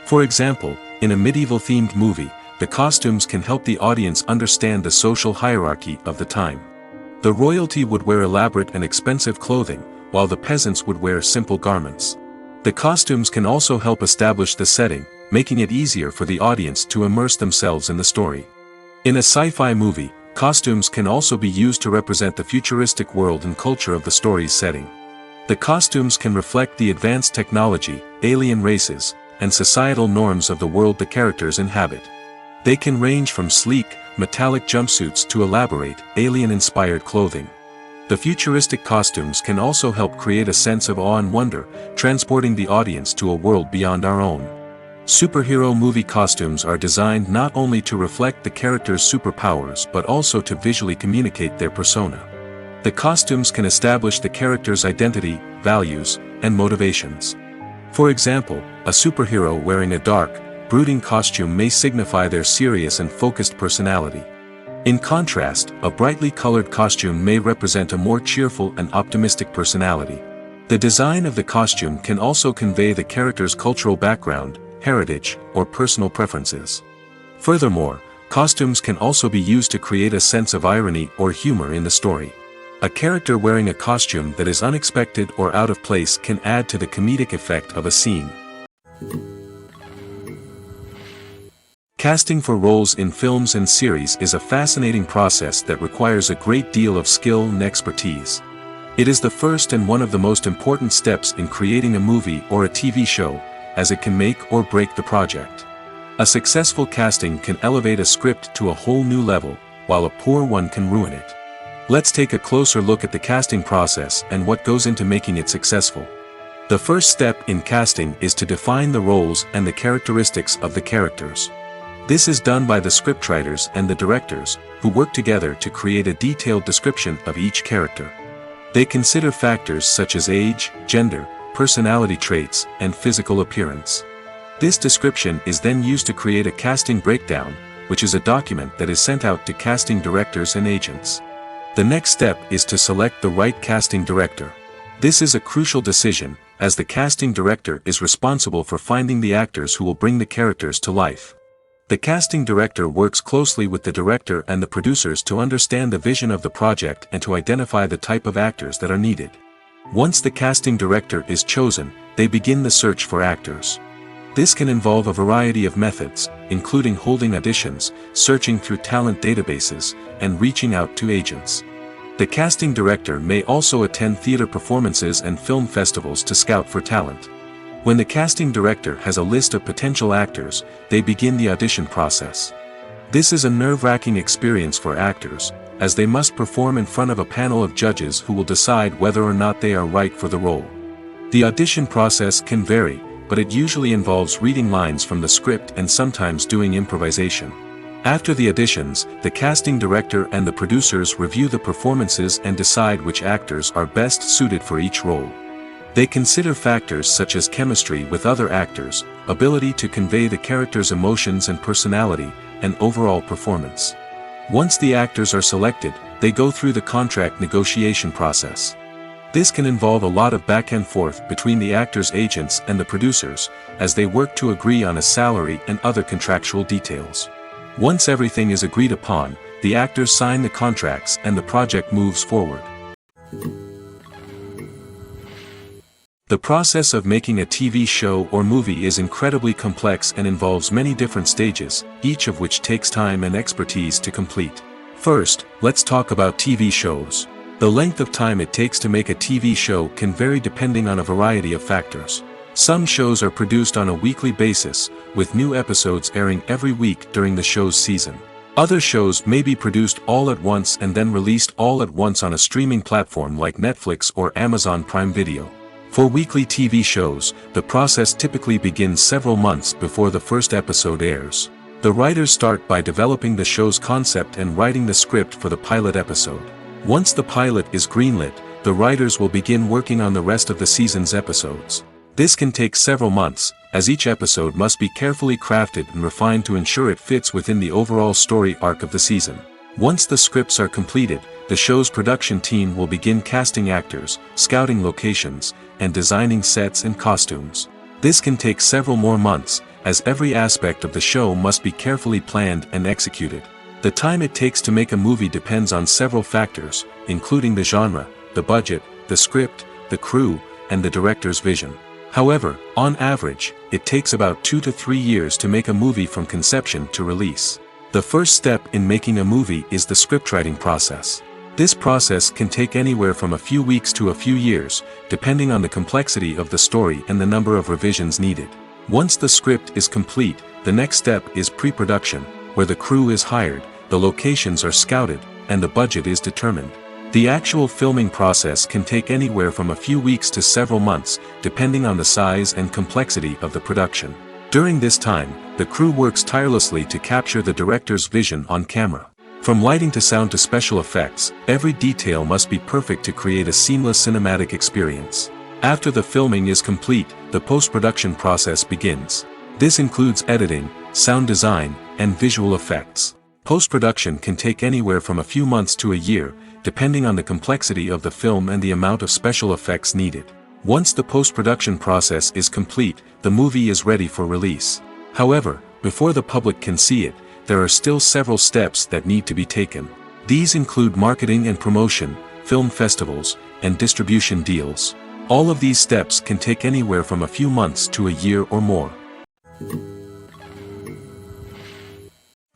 For example, in a medieval-themed movie, the costumes can help the audience understand the social hierarchy of the time. The royalty would wear elaborate and expensive clothing, while the peasants would wear simple garments. The costumes can also help establish the setting, making it easier for the audience to immerse themselves in the story. In a sci-fi movie, costumes can also be used to represent the futuristic world and culture of the story's setting. The costumes can reflect the advanced technology, alien races, and societal norms of the world the characters inhabit. They can range from sleek, metallic jumpsuits to elaborate, alien-inspired clothing. The futuristic costumes can also help create a sense of awe and wonder, transporting the audience to a world beyond our own. Superhero movie costumes are designed not only to reflect the character's superpowers but also to visually communicate their persona. The costumes can establish the character's identity, values, and motivations. For example, a superhero wearing a dark, brooding costume may signify their serious and focused personality. In contrast, a brightly colored costume may represent a more cheerful and optimistic personality. The design of the costume can also convey the character's cultural background, heritage, or personal preferences. Furthermore, costumes can also be used to create a sense of irony or humor in the story. A character wearing a costume that is unexpected or out of place can add to the comedic effect of a scene. Casting for roles in films and series is a fascinating process that requires a great deal of skill and expertise. It is the first and one of the most important steps in creating a movie or a TV show, as it can make or break the project. A successful casting can elevate a script to a whole new level, while a poor one can ruin it. Let's take a closer look at the casting process and what goes into making it successful. The first step in casting is to define the roles and the characteristics of the characters. This is done by the scriptwriters and the directors, who work together to create a detailed description of each character. They consider factors such as age, gender, personality traits, and physical appearance. This description is then used to create a casting breakdown, which is a document that is sent out to casting directors and agents. The next step is to select the right casting director. This is a crucial decision, as the casting director is responsible for finding the actors who will bring the characters to life. The casting director works closely with the director and the producers to understand the vision of the project and to identify the type of actors that are needed. Once the casting director is chosen, they begin the search for actors. This can involve a variety of methods, including holding auditions, searching through talent databases, and reaching out to agents. The casting director may also attend theater performances and film festivals to scout for talent. When the casting director has a list of potential actors, they begin the audition process. This is a nerve-wracking experience for actors, as they must perform in front of a panel of judges who will decide whether or not they are right for the role. The audition process can vary, but it usually involves reading lines from the script and sometimes doing improvisation. After the auditions, the casting director and the producers review the performances and decide which actors are best suited for each role. They consider factors such as chemistry with other actors, ability to convey the character's emotions and personality, and overall performance. Once the actors are selected, they go through the contract negotiation process. This can involve a lot of back and forth between the actors' agents and the producers, as they work to agree on a salary and other contractual details. Once everything is agreed upon, the actors sign the contracts and the project moves forward. The process of making a TV show or movie is incredibly complex and involves many different stages, each of which takes time and expertise to complete. First, let's talk about TV shows. The length of time it takes to make a TV show can vary depending on a variety of factors. Some shows are produced on a weekly basis, with new episodes airing every week during the show's season. Other shows may be produced all at once and then released all at once on a streaming platform like Netflix or Amazon Prime Video. For weekly TV shows, the process typically begins several months before the first episode airs. The writers start by developing the show's concept and writing the script for the pilot episode. Once the pilot is greenlit, the writers will begin working on the rest of the season's episodes. This can take several months, as each episode must be carefully crafted and refined to ensure it fits within the overall story arc of the season. Once the scripts are completed, the show's production team will begin casting actors, scouting locations, and designing sets and costumes. This can take several more months, as every aspect of the show must be carefully planned and executed. The time it takes to make a movie depends on several factors, including the genre, the budget, the script, the crew, and the director's vision. However, on average, it takes about 2 to 3 years to make a movie from conception to release. The first step in making a movie is the scriptwriting process. This process can take anywhere from a few weeks to a few years, depending on the complexity of the story and the number of revisions needed. Once the script is complete, the next step is pre-production, where the crew is hired, the locations are scouted, and the budget is determined. The actual filming process can take anywhere from a few weeks to several months, depending on the size and complexity of the production. During this time, the crew works tirelessly to capture the director's vision on camera. From lighting to sound to special effects, every detail must be perfect to create a seamless cinematic experience. After the filming is complete, the post-production process begins. This includes editing, sound design, and visual effects. Post-production can take anywhere from a few months to a year, depending on the complexity of the film and the amount of special effects needed. Once the post-production process is complete, the movie is ready for release. However, before the public can see it, there are still several steps that need to be taken. These include marketing and promotion, film festivals, and distribution deals. All of these steps can take anywhere from a few months to a year or more.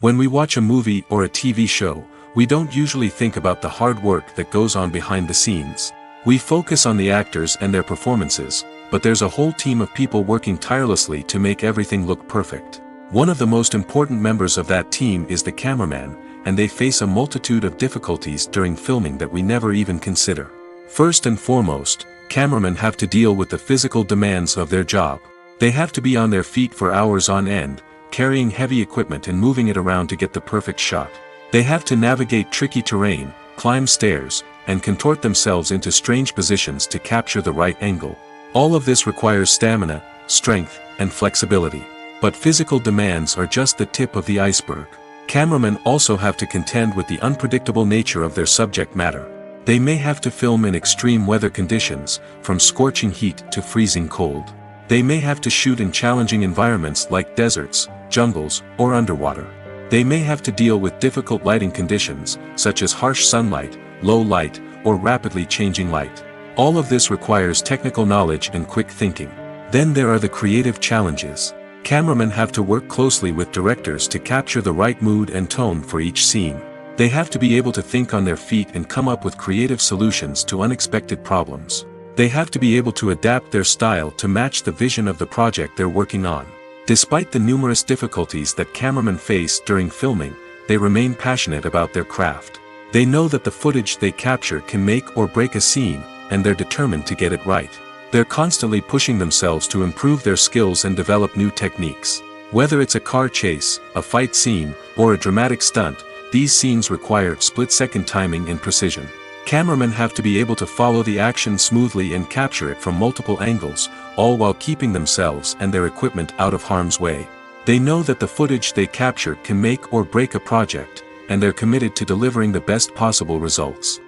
When we watch a movie or a TV show, we don't usually think about the hard work that goes on behind the scenes. We focus on the actors and their performances, but there's a whole team of people working tirelessly to make everything look perfect. One of the most important members of that team is the cameraman, and they face a multitude of difficulties during filming that we never even consider. First and foremost, cameramen have to deal with the physical demands of their job. They have to be on their feet for hours on end, carrying heavy equipment and moving it around to get the perfect shot. They have to navigate tricky terrain, climb stairs, and contort themselves into strange positions to capture the right angle. All of this requires stamina, strength, and flexibility. But physical demands are just the tip of the iceberg. Cameramen also have to contend with the unpredictable nature of their subject matter. They may have to film in extreme weather conditions, from scorching heat to freezing cold. They may have to shoot in challenging environments like deserts, jungles, or underwater. They may have to deal with difficult lighting conditions, such as harsh sunlight, low light, or rapidly changing light. All of this requires technical knowledge and quick thinking. Then there are the creative challenges. Cameramen have to work closely with directors to capture the right mood and tone for each scene. They have to be able to think on their feet and come up with creative solutions to unexpected problems. They have to be able to adapt their style to match the vision of the project they're working on. Despite the numerous difficulties that cameramen face during filming, they remain passionate about their craft. They know that the footage they capture can make or break a scene, and they're determined to get it right. They're constantly pushing themselves to improve their skills and develop new techniques. Whether it's a car chase, a fight scene, or a dramatic stunt, these scenes require split-second timing and precision. Cameramen have to be able to follow the action smoothly and capture it from multiple angles, all while keeping themselves and their equipment out of harm's way. They know that the footage they capture can make or break a project, and they're committed to delivering the best possible results.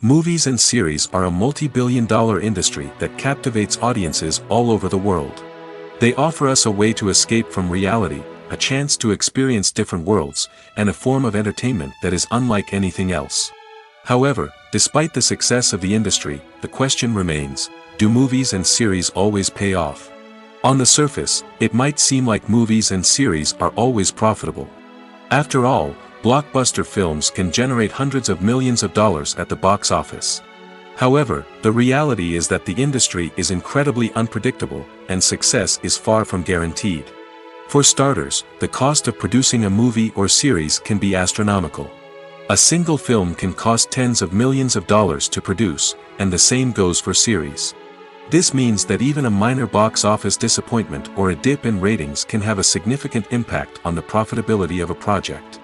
Movies and series are a multi-billion-dollar industry that captivates audiences all over the world. They offer us a way to escape from reality, a chance to experience different worlds, and a form of entertainment that is unlike anything else. However, despite the success of the industry, the question remains, do movies and series always pay off? On the surface, it might seem like movies and series are always profitable. After all, blockbuster films can generate hundreds of millions of dollars at the box office. However, the reality is that the industry is incredibly unpredictable, and success is far from guaranteed. For starters, the cost of producing a movie or series can be astronomical. A single film can cost tens of millions of dollars to produce, and the same goes for series. This means that even a minor box office disappointment or a dip in ratings can have a significant impact on the profitability of a project.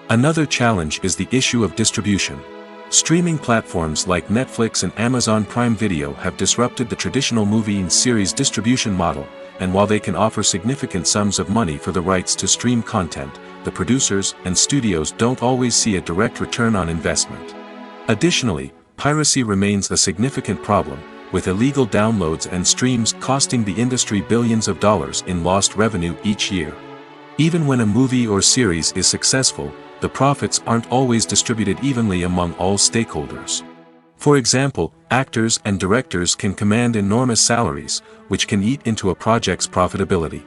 Another challenge is the issue of distribution. Streaming platforms like Netflix and Amazon Prime Video have disrupted the traditional movie and series distribution model, and while they can offer significant sums of money for the rights to stream content, the producers and studios don't always see a direct return on investment. Additionally, piracy remains a significant problem, with illegal downloads and streams costing the industry billions of dollars in lost revenue each year. Even when a movie or series is successful, the profits aren't always distributed evenly among all stakeholders. For example, actors and directors can command enormous salaries, which can eat into a project's profitability.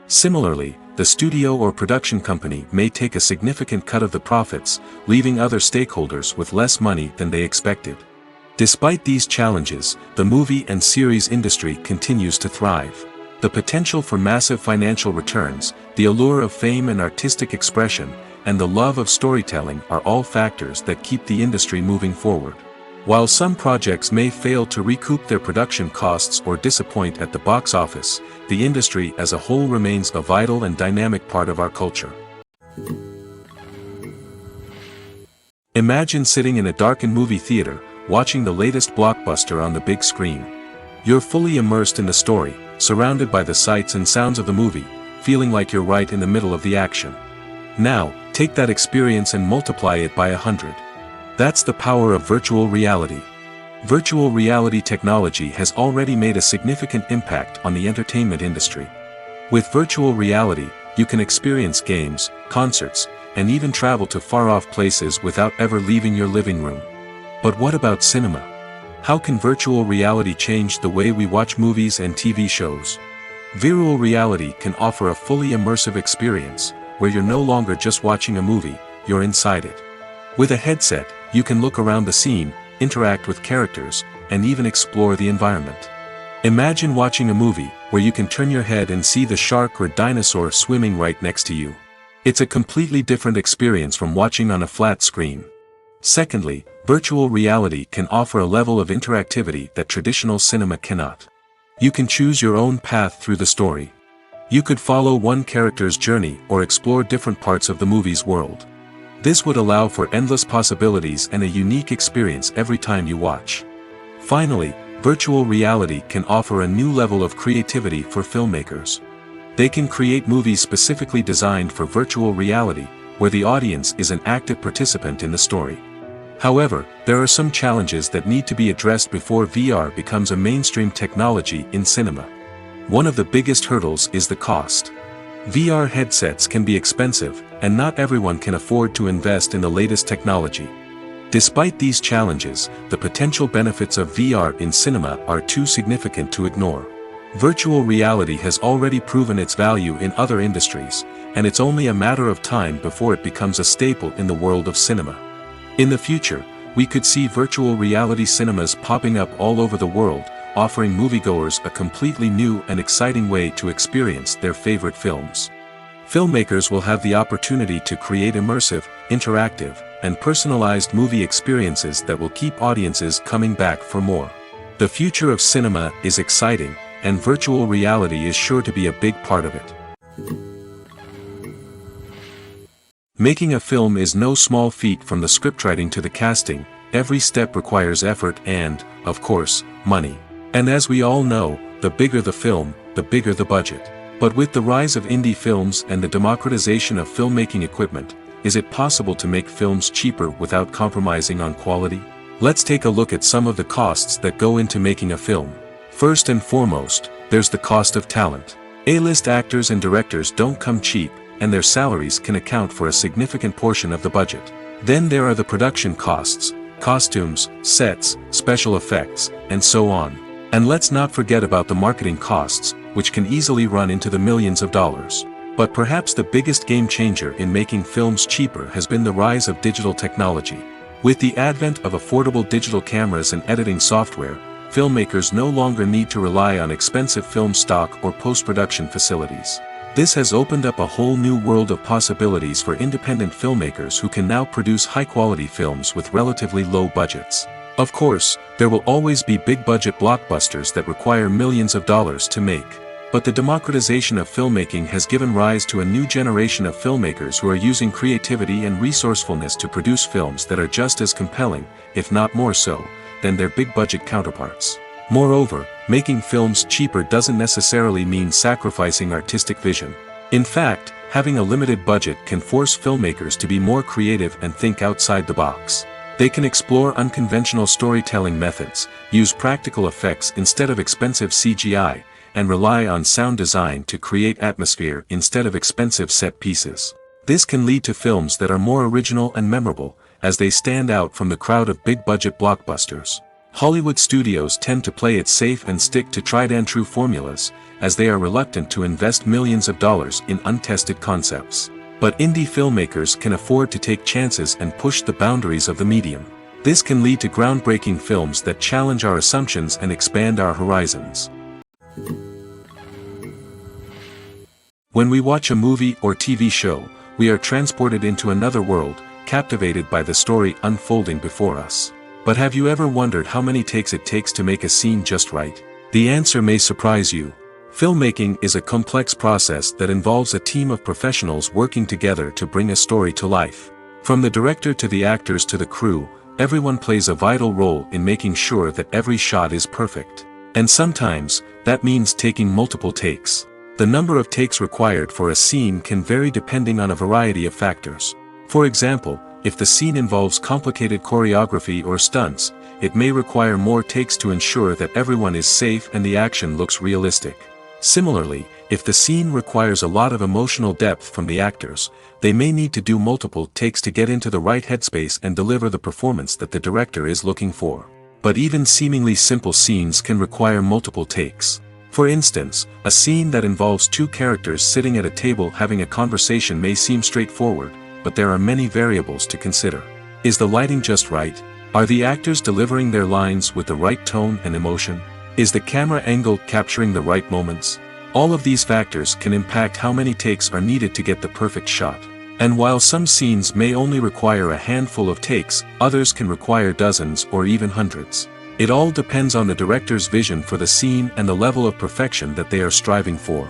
Similarly, the studio or production company may take a significant cut of the profits, leaving other stakeholders with less money than they expected. Despite these challenges, the movie and series industry continues to thrive. The potential for massive financial returns, the allure of fame and artistic expression, and the love of storytelling are all factors that keep the industry moving forward. While some projects may fail to recoup their production costs or disappoint at the box office, the industry as a whole remains a vital and dynamic part of our culture. Imagine sitting in a darkened movie theater, watching the latest blockbuster on the big screen. You're fully immersed in the story, surrounded by the sights and sounds of the movie, feeling like you're right in the middle of the action. Now, take that experience and multiply it by 100. That's the power of virtual reality. Virtual reality technology has already made a significant impact on the entertainment industry. With virtual reality, you can experience games, concerts, and even travel to far-off places without ever leaving your living room. But what about cinema? How can virtual reality change the way we watch movies and TV shows? Virtual reality can offer a fully immersive experience, where you're no longer just watching a movie, you're inside it. With a headset, you can look around the scene, interact with characters, and even explore the environment. Imagine watching a movie where you can turn your head and see the shark or dinosaur swimming right next to you. It's a completely different experience from watching on a flat screen. Secondly, virtual reality can offer a level of interactivity that traditional cinema cannot. You can choose your own path through the story. You could follow one character's journey or explore different parts of the movie's world. This would allow for endless possibilities and a unique experience every time you watch. Finally, virtual reality can offer a new level of creativity for filmmakers. They can create movies specifically designed for virtual reality, where the audience is an active participant in the story. However, there are some challenges that need to be addressed before VR becomes a mainstream technology in cinema. One of the biggest hurdles is the cost. VR headsets can be expensive, and not everyone can afford to invest in the latest technology. Despite these challenges, the potential benefits of VR in cinema are too significant to ignore. Virtual reality has already proven its value in other industries, and it's only a matter of time before it becomes a staple in the world of cinema. In the future, We could see virtual reality cinemas popping up all over the world, offering moviegoers a completely new and exciting way to experience their favorite films. Filmmakers will have the opportunity to create immersive, interactive, and personalized movie experiences that will keep audiences coming back for more. The future of cinema is exciting, and virtual reality is sure to be a big part of it. Making a film is no small feat. From the scriptwriting to the casting, every step requires effort and, of course, money. And as we all know, the bigger the film, the bigger the budget. But with the rise of indie films and the democratization of filmmaking equipment, is it possible to make films cheaper without compromising on quality? Let's take a look at some of the costs that go into making a film. First and foremost, there's the cost of talent. A-list actors and directors don't come cheap, and their salaries can account for a significant portion of the budget. Then there are the production costs, costumes, sets, special effects, and so on. And let's not forget about the marketing costs, which can easily run into the millions of dollars. But perhaps the biggest game changer in making films cheaper has been the rise of digital technology. With the advent of affordable digital cameras and editing software, filmmakers no longer need to rely on expensive film stock or post-production facilities. This has opened up a whole new world of possibilities for independent filmmakers who can now produce high-quality films with relatively low budgets. Of course, there will always be big-budget blockbusters that require millions of dollars to make. But the democratization of filmmaking has given rise to a new generation of filmmakers who are using creativity and resourcefulness to produce films that are just as compelling, if not more so, than their big-budget counterparts. Moreover, making films cheaper doesn't necessarily mean sacrificing artistic vision. In fact, having a limited budget can force filmmakers to be more creative and think outside the box. They can explore unconventional storytelling methods, use practical effects instead of expensive CGI, and rely on sound design to create atmosphere instead of expensive set pieces. This can lead to films that are more original and memorable, as they stand out from the crowd of big-budget blockbusters. Hollywood studios tend to play it safe and stick to tried-and-true formulas, as they are reluctant to invest millions of dollars in untested concepts. But indie filmmakers can afford to take chances and push the boundaries of the medium. This can lead to groundbreaking films that challenge our assumptions and expand our horizons. When we watch a movie or TV show, we are transported into another world, captivated by the story unfolding before us. But have you ever wondered how many takes it takes to make a scene just right? The answer may surprise you. Filmmaking is a complex process that involves a team of professionals working together to bring a story to life. From the director to the actors to the crew, everyone plays a vital role in making sure that every shot is perfect. And sometimes, that means taking multiple takes. The number of takes required for a scene can vary depending on a variety of factors. For example, if the scene involves complicated choreography or stunts, it may require more takes to ensure that everyone is safe and the action looks realistic. Similarly, if the scene requires a lot of emotional depth from the actors, they may need to do multiple takes to get into the right headspace and deliver the performance that the director is looking for. But even seemingly simple scenes can require multiple takes. For instance, a scene that involves two characters sitting at a table having a conversation may seem straightforward, but there are many variables to consider. Is the lighting just right? Are the actors delivering their lines with the right tone and emotion? Is the camera angle capturing the right moments? All of these factors can impact how many takes are needed to get the perfect shot. And while some scenes may only require a handful of takes, others can require dozens or even hundreds. It all depends on the director's vision for the scene and the level of perfection that they are striving for.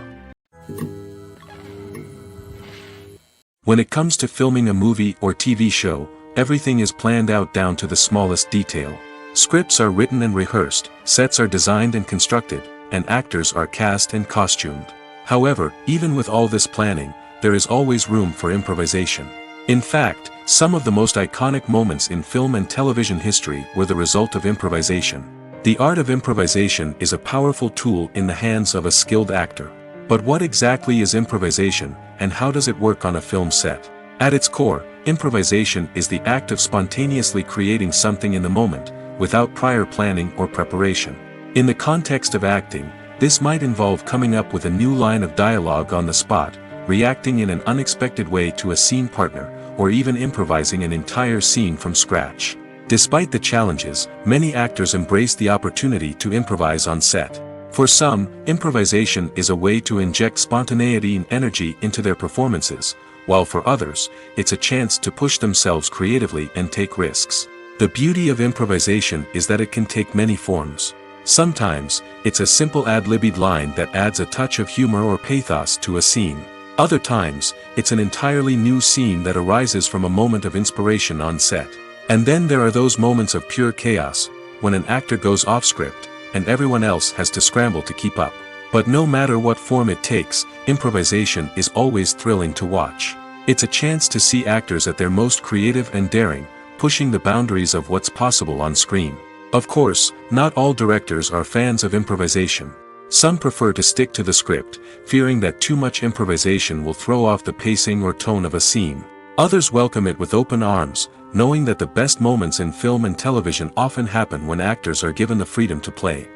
When it comes to filming a movie or TV show, everything is planned out down to the smallest detail. Scripts are written and rehearsed, sets are designed and constructed, and actors are cast and costumed. However, even with all this planning, there is always room for improvisation. In fact, some of the most iconic moments in film and television history were the result of improvisation. The art of improvisation is a powerful tool in the hands of a skilled actor. But what exactly is improvisation, and how does it work on a film set? At its core, improvisation is the act of spontaneously creating something in the moment, without prior planning or preparation. In the context of acting, this might involve coming up with a new line of dialogue on the spot, reacting in an unexpected way to a scene partner, or even improvising an entire scene from scratch. Despite the challenges, many actors embrace the opportunity to improvise on set. For some, improvisation is a way to inject spontaneity and energy into their performances, while for others, it's a chance to push themselves creatively and take risks. The beauty of improvisation is that it can take many forms. Sometimes, it's a simple ad-libbed line that adds a touch of humor or pathos to a scene. Other times, it's an entirely new scene that arises from a moment of inspiration on set. And then there are those moments of pure chaos, when an actor goes off script, and everyone else has to scramble to keep up. But no matter what form it takes, improvisation is always thrilling to watch. It's a chance to see actors at their most creative and daring, pushing the boundaries of what's possible on screen. Of course, not all directors are fans of improvisation. Some prefer to stick to the script, fearing that too much improvisation will throw off the pacing or tone of a scene. Others welcome it with open arms, knowing that the best moments in film and television often happen when actors are given the freedom to play.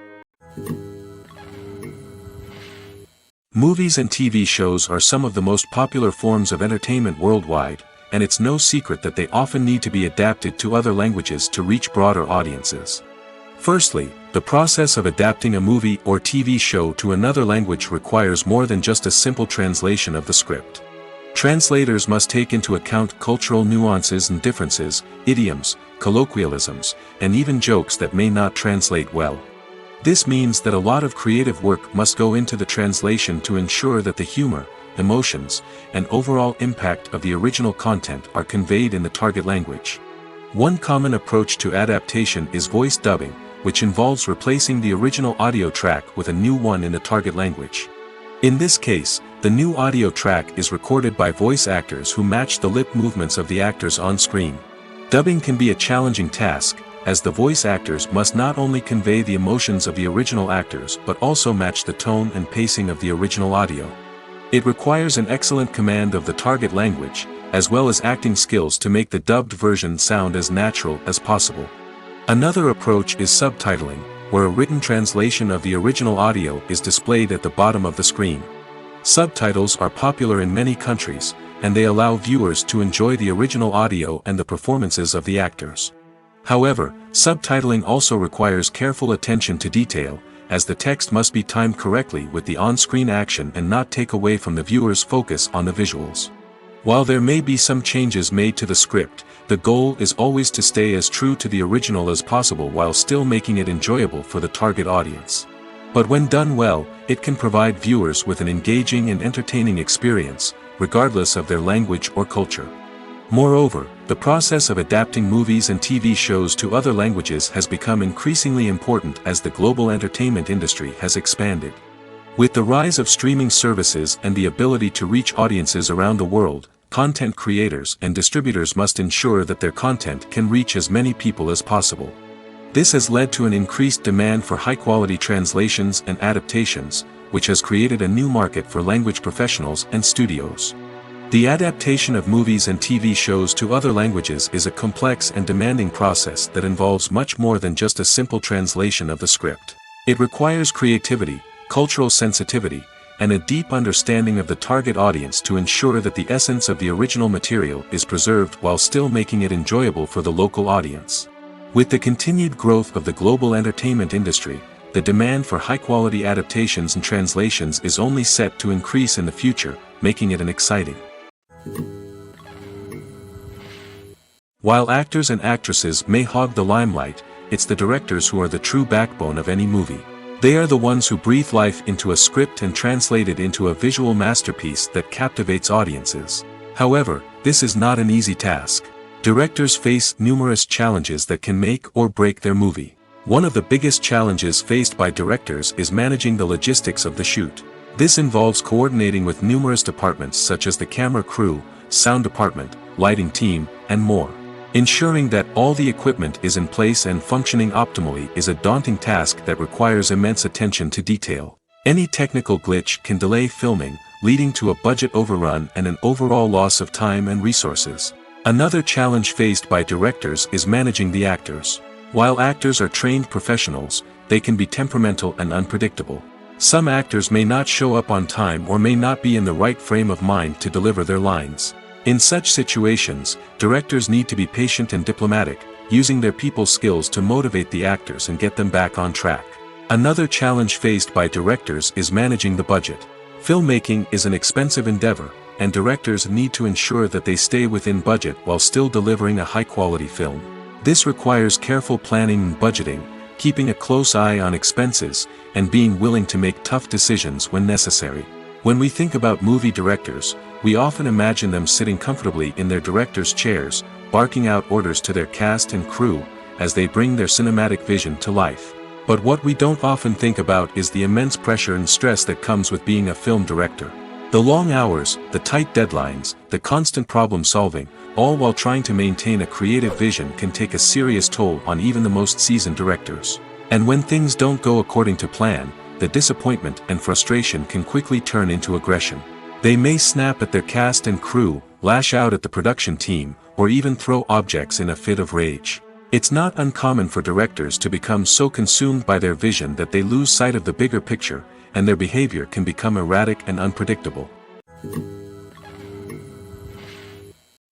Movies and TV shows are some of the most popular forms of entertainment worldwide, and it's no secret that they often need to be adapted to other languages to reach broader audiences. Firstly, the process of adapting a movie or TV show to another language requires more than just a simple translation of the script. Translators must take into account cultural nuances and differences, idioms, colloquialisms, and even jokes that may not translate well. This means that a lot of creative work must go into the translation to ensure that the humor, emotions, and overall impact of the original content are conveyed in the target language. One common approach to adaptation is voice dubbing, which involves replacing the original audio track with a new one in the target language. In this case, the new audio track is recorded by voice actors who match the lip movements of the actors on screen. Dubbing can be a challenging task, as the voice actors must not only convey the emotions of the original actors but also match the tone and pacing of the original audio. It requires an excellent command of the target language, as well as acting skills to make the dubbed version sound as natural as possible. Another approach is subtitling, where a written translation of the original audio is displayed at the bottom of the screen. Subtitles are popular in many countries, and they allow viewers to enjoy the original audio and the performances of the actors. However, subtitling also requires careful attention to detail, as the text must be timed correctly with the on-screen action and not take away from the viewer's focus on the visuals. While there may be some changes made to the script, the goal is always to stay as true to the original as possible while still making it enjoyable for the target audience. But when done well, it can provide viewers with an engaging and entertaining experience, regardless of their language or culture. Moreover, the process of adapting movies and TV shows to other languages has become increasingly important as the global entertainment industry has expanded. With the rise of streaming services and the ability to reach audiences around the world, content creators and distributors must ensure that their content can reach as many people as possible. This has led to an increased demand for high-quality translations and adaptations, which has created a new market for language professionals and studios. The adaptation of movies and TV shows to other languages is a complex and demanding process that involves much more than just a simple translation of the script. It requires creativity, cultural sensitivity, and a deep understanding of the target audience to ensure that the essence of the original material is preserved while still making it enjoyable for the local audience. With the continued growth of the global entertainment industry, the demand for high-quality adaptations and translations is only set to increase in the future, making it exciting. While actors and actresses may hog the limelight, it's the directors who are the true backbone of any movie. They are the ones who breathe life into a script and translate it into a visual masterpiece that captivates audiences. However, this is not an easy task. Directors face numerous challenges that can make or break their movie. One of the biggest challenges faced by directors is managing the logistics of the shoot. This involves coordinating with numerous departments such as the camera crew, sound department, lighting team, and more. Ensuring that all the equipment is in place and functioning optimally is a daunting task that requires immense attention to detail. Any technical glitch can delay filming, leading to a budget overrun and an overall loss of time and resources. Another challenge faced by directors is managing the actors. While actors are trained professionals, they can be temperamental and unpredictable. Some actors may not show up on time or may not be in the right frame of mind to deliver their lines. In such situations, directors need to be patient and diplomatic, using their people skills to motivate the actors and get them back on track. Another challenge faced by directors is managing the budget. Filmmaking is an expensive endeavor, and directors need to ensure that they stay within budget while still delivering a high-quality film. This requires careful planning and budgeting, keeping a close eye on expenses, and being willing to make tough decisions when necessary. When we think about movie directors, we often imagine them sitting comfortably in their director's chairs, barking out orders to their cast and crew, as they bring their cinematic vision to life. But what we don't often think about is the immense pressure and stress that comes with being a film director. The long hours, the tight deadlines, the constant problem solving, all while trying to maintain a creative vision can take a serious toll on even the most seasoned directors. And when things don't go according to plan, the disappointment and frustration can quickly turn into aggression. They may snap at their cast and crew, lash out at the production team, or even throw objects in a fit of rage. It's not uncommon for directors to become so consumed by their vision that they lose sight of the bigger picture, and their behavior can become erratic and unpredictable.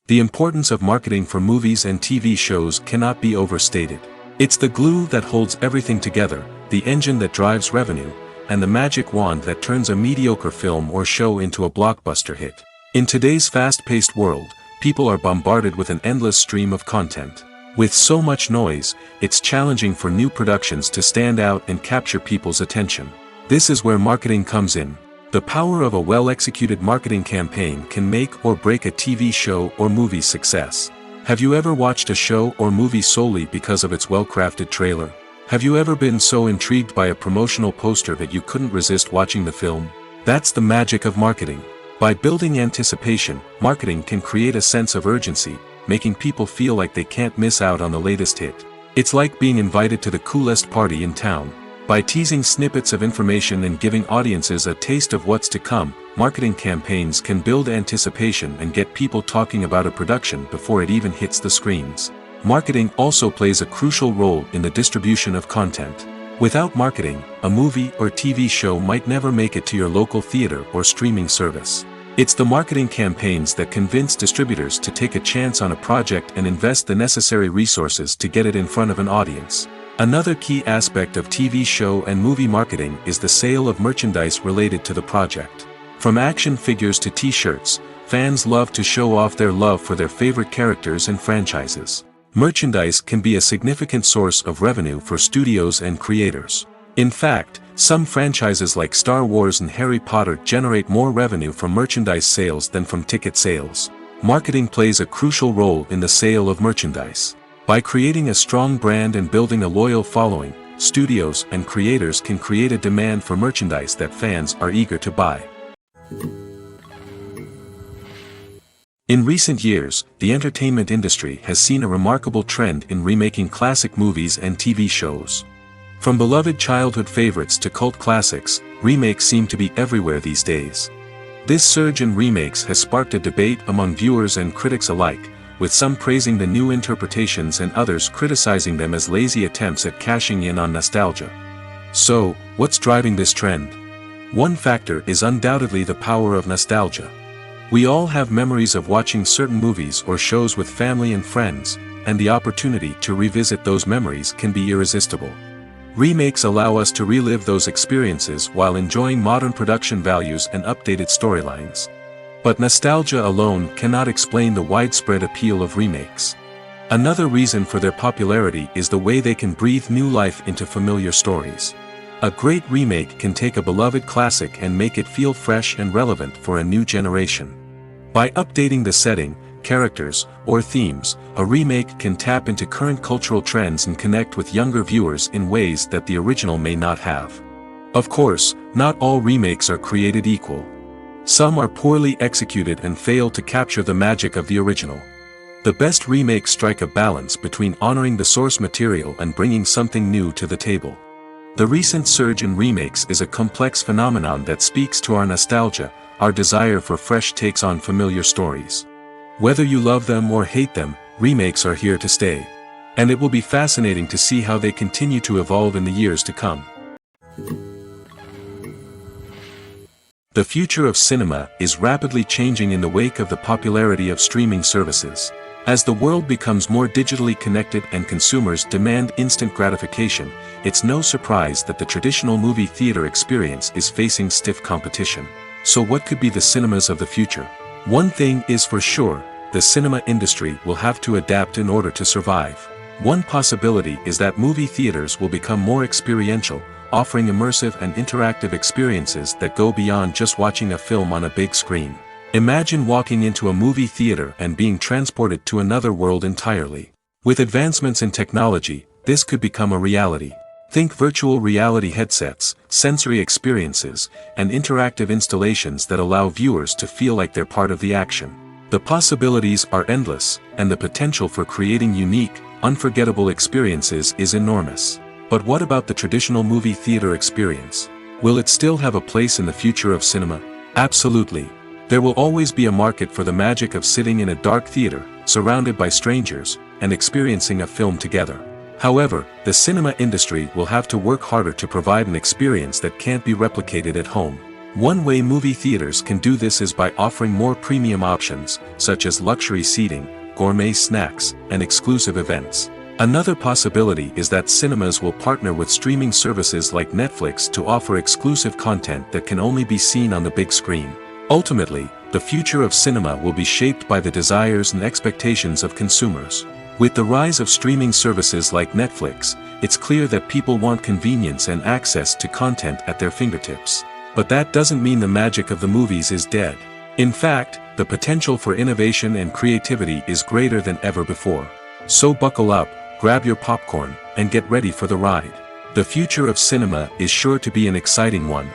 The importance of marketing for movies and TV shows cannot be overstated. It's the glue that holds everything together, the engine that drives revenue, and the magic wand that turns a mediocre film or show into a blockbuster hit. In today's fast-paced world, people are bombarded with an endless stream of content. With so much noise, it's challenging for new productions to stand out and capture people's attention. This is where marketing comes in. The power of a well-executed marketing campaign can make or break a TV show or movie's success. Have you ever watched a show or movie solely because of its well-crafted trailer? Have you ever been so intrigued by a promotional poster that you couldn't resist watching the film? That's the magic of marketing. By building anticipation, marketing can create a sense of urgency, making people feel like they can't miss out on the latest hit. It's like being invited to the coolest party in town. By teasing snippets of information and giving audiences a taste of what's to come, marketing campaigns can build anticipation and get people talking about a production before it even hits the screens. Marketing also plays a crucial role in the distribution of content. Without marketing, a movie or TV show might never make it to your local theater or streaming service. It's the marketing campaigns that convince distributors to take a chance on a project and invest the necessary resources to get it in front of an audience. Another key aspect of TV show and movie marketing is the sale of merchandise related to the project. From action figures to t-shirts, fans love to show off their love for their favorite characters and franchises. Merchandise can be a significant source of revenue for studios and creators. In fact, some franchises like Star Wars and Harry Potter generate more revenue from merchandise sales than from ticket sales. Marketing plays a crucial role in the sale of merchandise. By creating a strong brand and building a loyal following, studios and creators can create a demand for merchandise that fans are eager to buy. In recent years, the entertainment industry has seen a remarkable trend in remaking classic movies and TV shows. From beloved childhood favorites to cult classics, remakes seem to be everywhere these days. This surge in remakes has sparked a debate among viewers and critics alike, with some praising the new interpretations and others criticizing them as lazy attempts at cashing in on nostalgia. So, what's driving this trend? One factor is undoubtedly the power of nostalgia. We all have memories of watching certain movies or shows with family and friends, and the opportunity to revisit those memories can be irresistible. Remakes allow us to relive those experiences while enjoying modern production values and updated storylines. But nostalgia alone cannot explain the widespread appeal of remakes. Another reason for their popularity is the way they can breathe new life into familiar stories. A great remake can take a beloved classic and make it feel fresh and relevant for a new generation. By updating the setting, characters, or themes, a remake can tap into current cultural trends and connect with younger viewers in ways that the original may not have. Of course, not all remakes are created equal. Some are poorly executed and fail to capture the magic of the original. The best remakes strike a balance between honoring the source material and bringing something new to the table. The recent surge in remakes is a complex phenomenon that speaks to our nostalgia, our desire for fresh takes on familiar stories. Whether you love them or hate them, remakes are here to stay. And it will be fascinating to see how they continue to evolve in the years to come. The future of cinema is rapidly changing in the wake of the popularity of streaming services. As the world becomes more digitally connected and consumers demand instant gratification, it's no surprise that the traditional movie theater experience is facing stiff competition. So what could be the cinemas of the future? One thing is for sure, the cinema industry will have to adapt in order to survive. One possibility is that movie theaters will become more experiential, offering immersive and interactive experiences that go beyond just watching a film on a big screen. Imagine walking into a movie theater and being transported to another world entirely. With advancements in technology, this could become a reality. Think virtual reality headsets, sensory experiences, and interactive installations that allow viewers to feel like they're part of the action. The possibilities are endless, and the potential for creating unique, unforgettable experiences is enormous. But what about the traditional movie theater experience? Will it still have a place in the future of cinema? Absolutely. There will always be a market for the magic of sitting in a dark theater, surrounded by strangers, and experiencing a film together. However, the cinema industry will have to work harder to provide an experience that can't be replicated at home. One way movie theaters can do this is by offering more premium options, such as luxury seating, gourmet snacks, and exclusive events. Another possibility is that cinemas will partner with streaming services like Netflix to offer exclusive content that can only be seen on the big screen. Ultimately, the future of cinema will be shaped by the desires and expectations of consumers. With the rise of streaming services like Netflix, it's clear that people want convenience and access to content at their fingertips. But that doesn't mean the magic of the movies is dead. In fact, the potential for innovation and creativity is greater than ever before. So buckle up, grab your popcorn, and get ready for the ride. The future of cinema is sure to be an exciting one.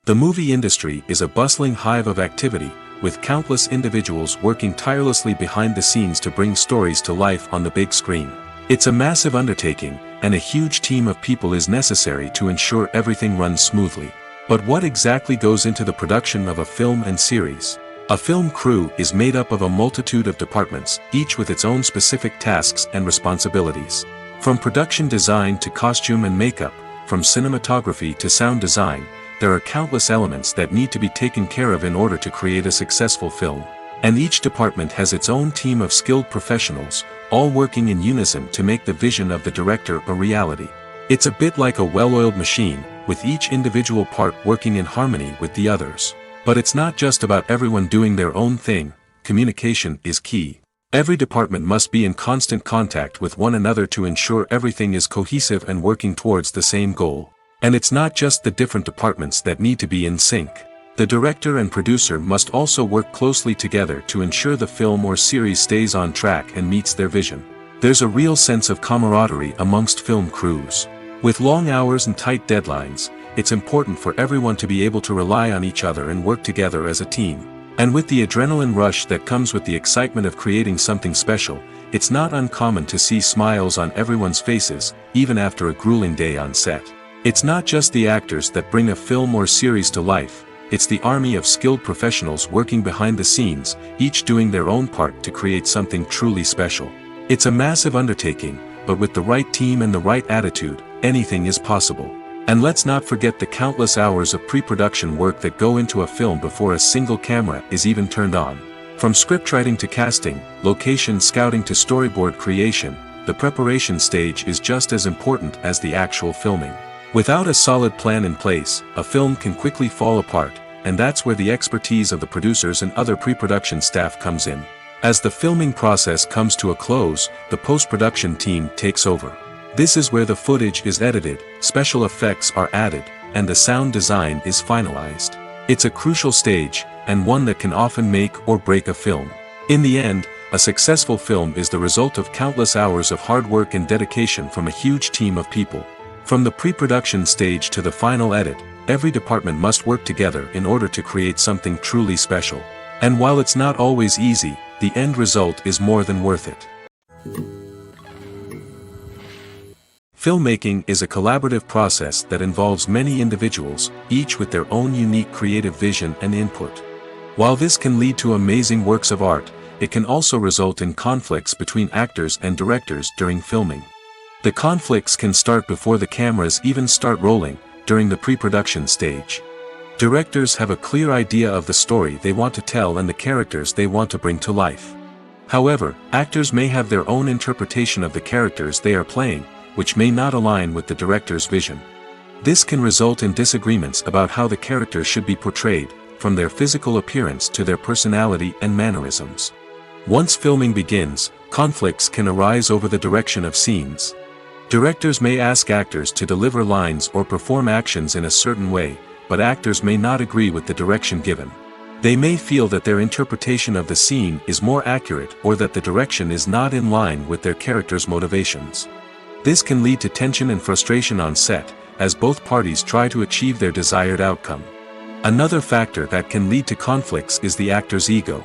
The movie industry is a bustling hive of activity, with countless individuals working tirelessly behind the scenes to bring stories to life on the big screen. It's a massive undertaking, and a huge team of people is necessary to ensure everything runs smoothly. But what exactly goes into the production of a film and series? A film crew is made up of a multitude of departments, each with its own specific tasks and responsibilities. From production design to costume and makeup, from cinematography to sound design, there are countless elements that need to be taken care of in order to create a successful film. And each department has its own team of skilled professionals, all working in unison to make the vision of the director a reality. It's a bit like a well-oiled machine, with each individual part working in harmony with the others. But it's not just about everyone doing their own thing. Communication is key. Every department must be in constant contact with one another to ensure everything is cohesive and working towards the same goal. And it's not just the different departments that need to be in sync. The director and producer must also work closely together to ensure the film or series stays on track and meets their vision. There's a real sense of camaraderie amongst film crews. With long hours and tight deadlines, it's important for everyone to be able to rely on each other and work together as a team. And with the adrenaline rush that comes with the excitement of creating something special, it's not uncommon to see smiles on everyone's faces, even after a grueling day on set. It's not just the actors that bring a film or series to life, it's the army of skilled professionals working behind the scenes, each doing their own part to create something truly special. It's a massive undertaking, but with the right team and the right attitude, anything is possible. And let's not forget the countless hours of pre-production work that go into a film before a single camera is even turned on. From scriptwriting to casting, location scouting to storyboard creation, the preparation stage is just as important as the actual filming. Without a solid plan in place, a film can quickly fall apart, and that's where the expertise of the producers and other pre-production staff comes in. As the filming process comes to a close, the post-production team takes over. This is where the footage is edited, special effects are added, and the sound design is finalized. It's a crucial stage, and one that can often make or break a film. In the end, a successful film is the result of countless hours of hard work and dedication from a huge team of people. From the pre-production stage to the final edit, every department must work together in order to create something truly special. And while it's not always easy, the end result is more than worth it. Filmmaking is a collaborative process that involves many individuals, each with their own unique creative vision and input. While this can lead to amazing works of art, it can also result in conflicts between actors and directors during filming. The conflicts can start before the cameras even start rolling, during the pre-production stage. Directors have a clear idea of the story they want to tell and the characters they want to bring to life. However, actors may have their own interpretation of the characters they are playing, which may not align with the director's vision. This can result in disagreements about how the characters should be portrayed, from their physical appearance to their personality and mannerisms. Once filming begins, conflicts can arise over the direction of scenes. Directors may ask actors to deliver lines or perform actions in a certain way, but actors may not agree with the direction given. They may feel that their interpretation of the scene is more accurate or that the direction is not in line with their character's motivations. This can lead to tension and frustration on set, as both parties try to achieve their desired outcome. Another factor that can lead to conflicts is the actor's ego.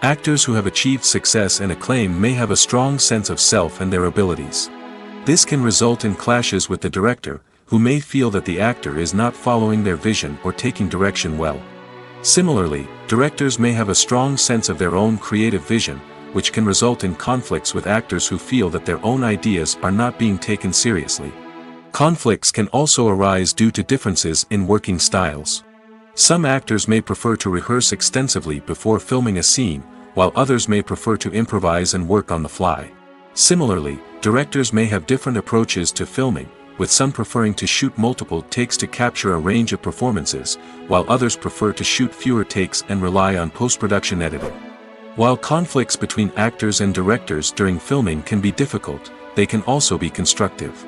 Actors who have achieved success and acclaim may have a strong sense of self and their abilities. This can result in clashes with the director, who may feel that the actor is not following their vision or taking direction well. Similarly, directors may have a strong sense of their own creative vision, which can result in conflicts with actors who feel that their own ideas are not being taken seriously. Conflicts can also arise due to differences in working styles. Some actors may prefer to rehearse extensively before filming a scene, while others may prefer to improvise and work on the fly. Similarly, directors may have different approaches to filming, with some preferring to shoot multiple takes to capture a range of performances, while others prefer to shoot fewer takes and rely on post-production editing. While conflicts between actors and directors during filming can be difficult, they can also be constructive.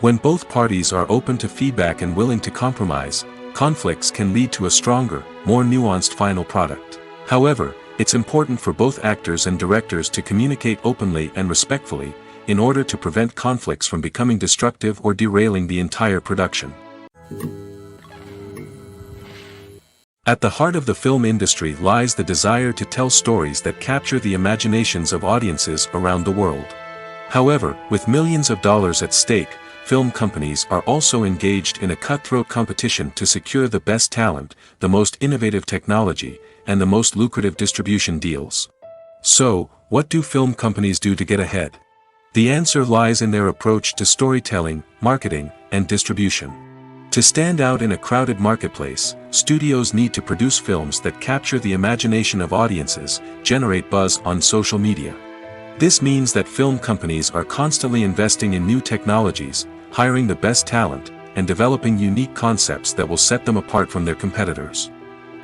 When both parties are open to feedback and willing to compromise, conflicts can lead to a stronger, more nuanced final product. However, it's important for both actors and directors to communicate openly and respectfully, in order to prevent conflicts from becoming destructive or derailing the entire production. At the heart of the film industry lies the desire to tell stories that capture the imaginations of audiences around the world. However, with millions of dollars at stake, film companies are also engaged in a cutthroat competition to secure the best talent, the most innovative technology, and the most lucrative distribution deals. So, what do film companies do to get ahead? The answer lies in their approach to storytelling, marketing, and distribution. To stand out in a crowded marketplace, studios need to produce films that capture the imagination of audiences, generate buzz on social media. This means that film companies are constantly investing in new technologies, hiring the best talent, and developing unique concepts that will set them apart from their competitors.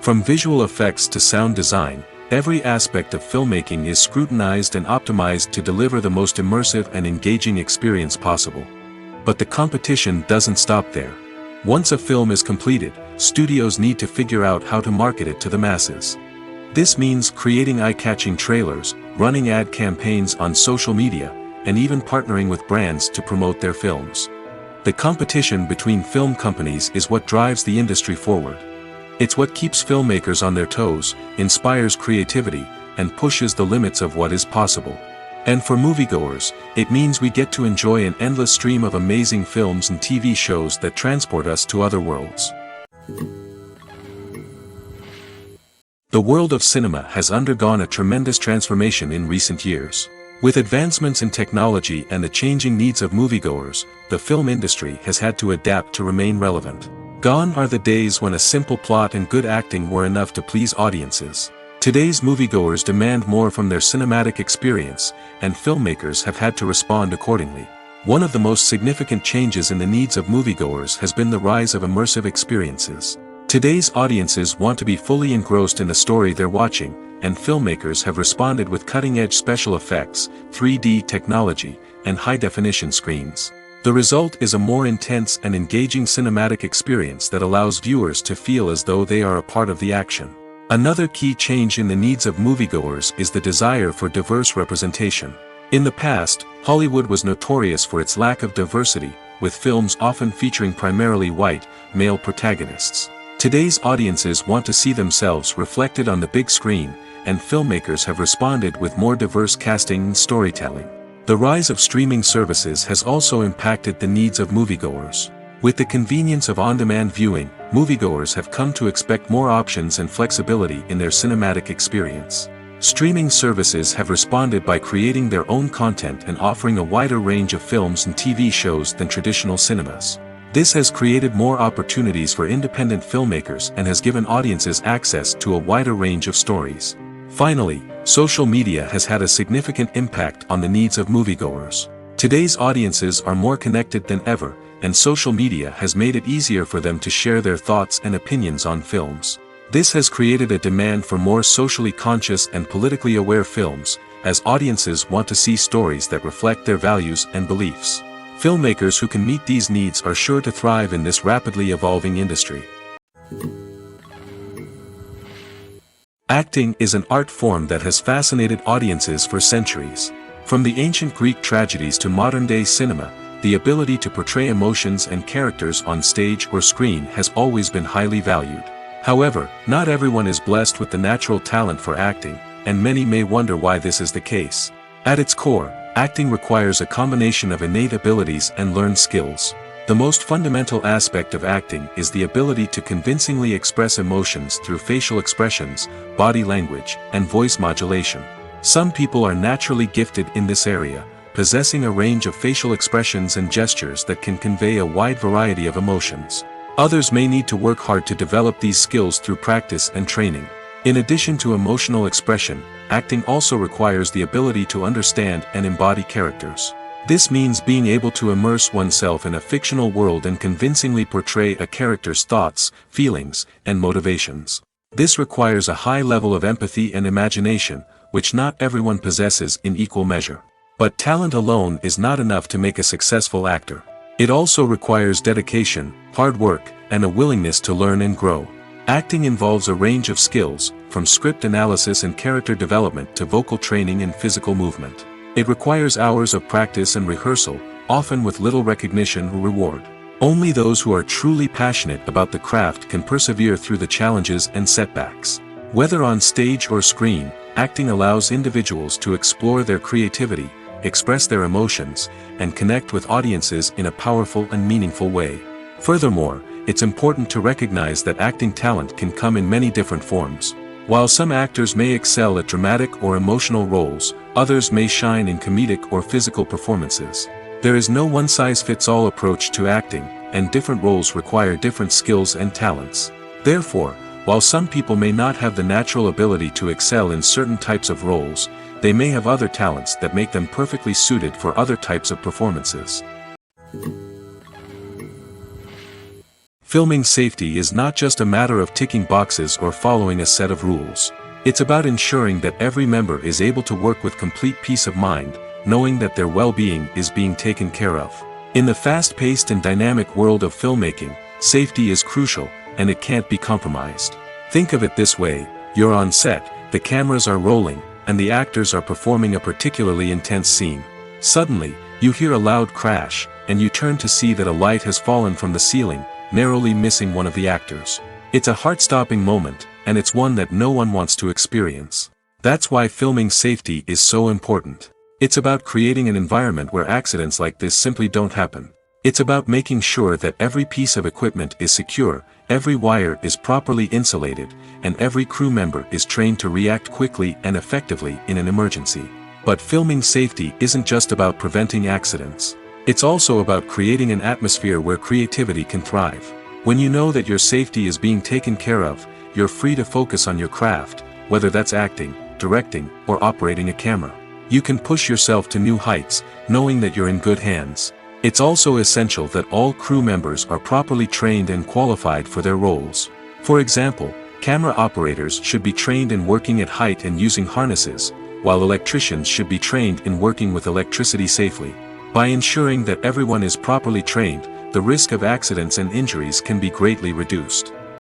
From visual effects to sound design, every aspect of filmmaking is scrutinized and optimized to deliver the most immersive and engaging experience possible. But the competition doesn't stop there. Once a film is completed, studios need to figure out how to market it to the masses. This means creating eye-catching trailers, running ad campaigns on social media, and even partnering with brands to promote their films. The competition between film companies is what drives the industry forward. It's what keeps filmmakers on their toes, inspires creativity, and pushes the limits of what is possible. And for moviegoers, it means we get to enjoy an endless stream of amazing films and TV shows that transport us to other worlds. The world of cinema has undergone a tremendous transformation in recent years. With advancements in technology and the changing needs of moviegoers, the film industry has had to adapt to remain relevant. Gone are the days when a simple plot and good acting were enough to please audiences. Today's moviegoers demand more from their cinematic experience, and filmmakers have had to respond accordingly. One of the most significant changes in the needs of moviegoers has been the rise of immersive experiences. Today's audiences want to be fully engrossed in the story they're watching, and filmmakers have responded with cutting-edge special effects, 3D technology, and high-definition screens. The result is a more intense and engaging cinematic experience that allows viewers to feel as though they are a part of the action. Another key change in the needs of moviegoers is the desire for diverse representation. In the past, Hollywood was notorious for its lack of diversity, with films often featuring primarily white, male protagonists. Today's audiences want to see themselves reflected on the big screen, and filmmakers have responded with more diverse casting and storytelling. The rise of streaming services has also impacted the needs of moviegoers. With the convenience of on-demand viewing, moviegoers have come to expect more options and flexibility in their cinematic experience. Streaming services have responded by creating their own content and offering a wider range of films and TV shows than traditional cinemas. This has created more opportunities for independent filmmakers and has given audiences access to a wider range of stories. Finally, social media has had a significant impact on the needs of moviegoers. Today's audiences are more connected than ever, and social media has made it easier for them to share their thoughts and opinions on films. This has created a demand for more socially conscious and politically aware films, as audiences want to see stories that reflect their values and beliefs. Filmmakers who can meet these needs are sure to thrive in this rapidly evolving industry. Acting is an art form that has fascinated audiences for centuries. From the ancient Greek tragedies to modern-day cinema, the ability to portray emotions and characters on stage or screen has always been highly valued. However, not everyone is blessed with the natural talent for acting, and many may wonder why this is the case. At its core, acting requires a combination of innate abilities and learned skills. The most fundamental aspect of acting is the ability to convincingly express emotions through facial expressions, body language, and voice modulation. Some people are naturally gifted in this area, possessing a range of facial expressions and gestures that can convey a wide variety of emotions. Others may need to work hard to develop these skills through practice and training. In addition to emotional expression, acting also requires the ability to understand and embody characters. This means being able to immerse oneself in a fictional world and convincingly portray a character's thoughts, feelings, and motivations. This requires a high level of empathy and imagination, which not everyone possesses in equal measure. But talent alone is not enough to make a successful actor. It also requires dedication, hard work, and a willingness to learn and grow. Acting involves a range of skills, from script analysis and character development to vocal training and physical movement. It requires hours of practice and rehearsal, often with little recognition or reward. Only those who are truly passionate about the craft can persevere through the challenges and setbacks. Whether on stage or screen, acting allows individuals to explore their creativity, express their emotions, and connect with audiences in a powerful and meaningful way. Furthermore, it's important to recognize that acting talent can come in many different forms. While some actors may excel at dramatic or emotional roles, others may shine in comedic or physical performances. There is no one-size-fits-all approach to acting, and different roles require different skills and talents. Therefore, while some people may not have the natural ability to excel in certain types of roles, they may have other talents that make them perfectly suited for other types of performances. Filming safety is not just a matter of ticking boxes or following a set of rules. It's about ensuring that every member is able to work with complete peace of mind, knowing that their well-being is being taken care of. In the fast-paced and dynamic world of filmmaking, safety is crucial, and it can't be compromised. Think of it this way: you're on set, the cameras are rolling, and the actors are performing a particularly intense scene. Suddenly, you hear a loud crash, and you turn to see that a light has fallen from the ceiling, narrowly missing one of the actors. It's a heart-stopping moment, and it's one that no one wants to experience. That's why filming safety is so important. It's about creating an environment where accidents like this simply don't happen. It's about making sure that every piece of equipment is secure, every wire is properly insulated, and every crew member is trained to react quickly and effectively in an emergency. But filming safety isn't just about preventing accidents. It's also about creating an atmosphere where creativity can thrive. When you know that your safety is being taken care of, you're free to focus on your craft, whether that's acting, directing, or operating a camera. You can push yourself to new heights, knowing that you're in good hands. It's also essential that all crew members are properly trained and qualified for their roles. For example, camera operators should be trained in working at height and using harnesses, while electricians should be trained in working with electricity safely. By ensuring that everyone is properly trained, the risk of accidents and injuries can be greatly reduced.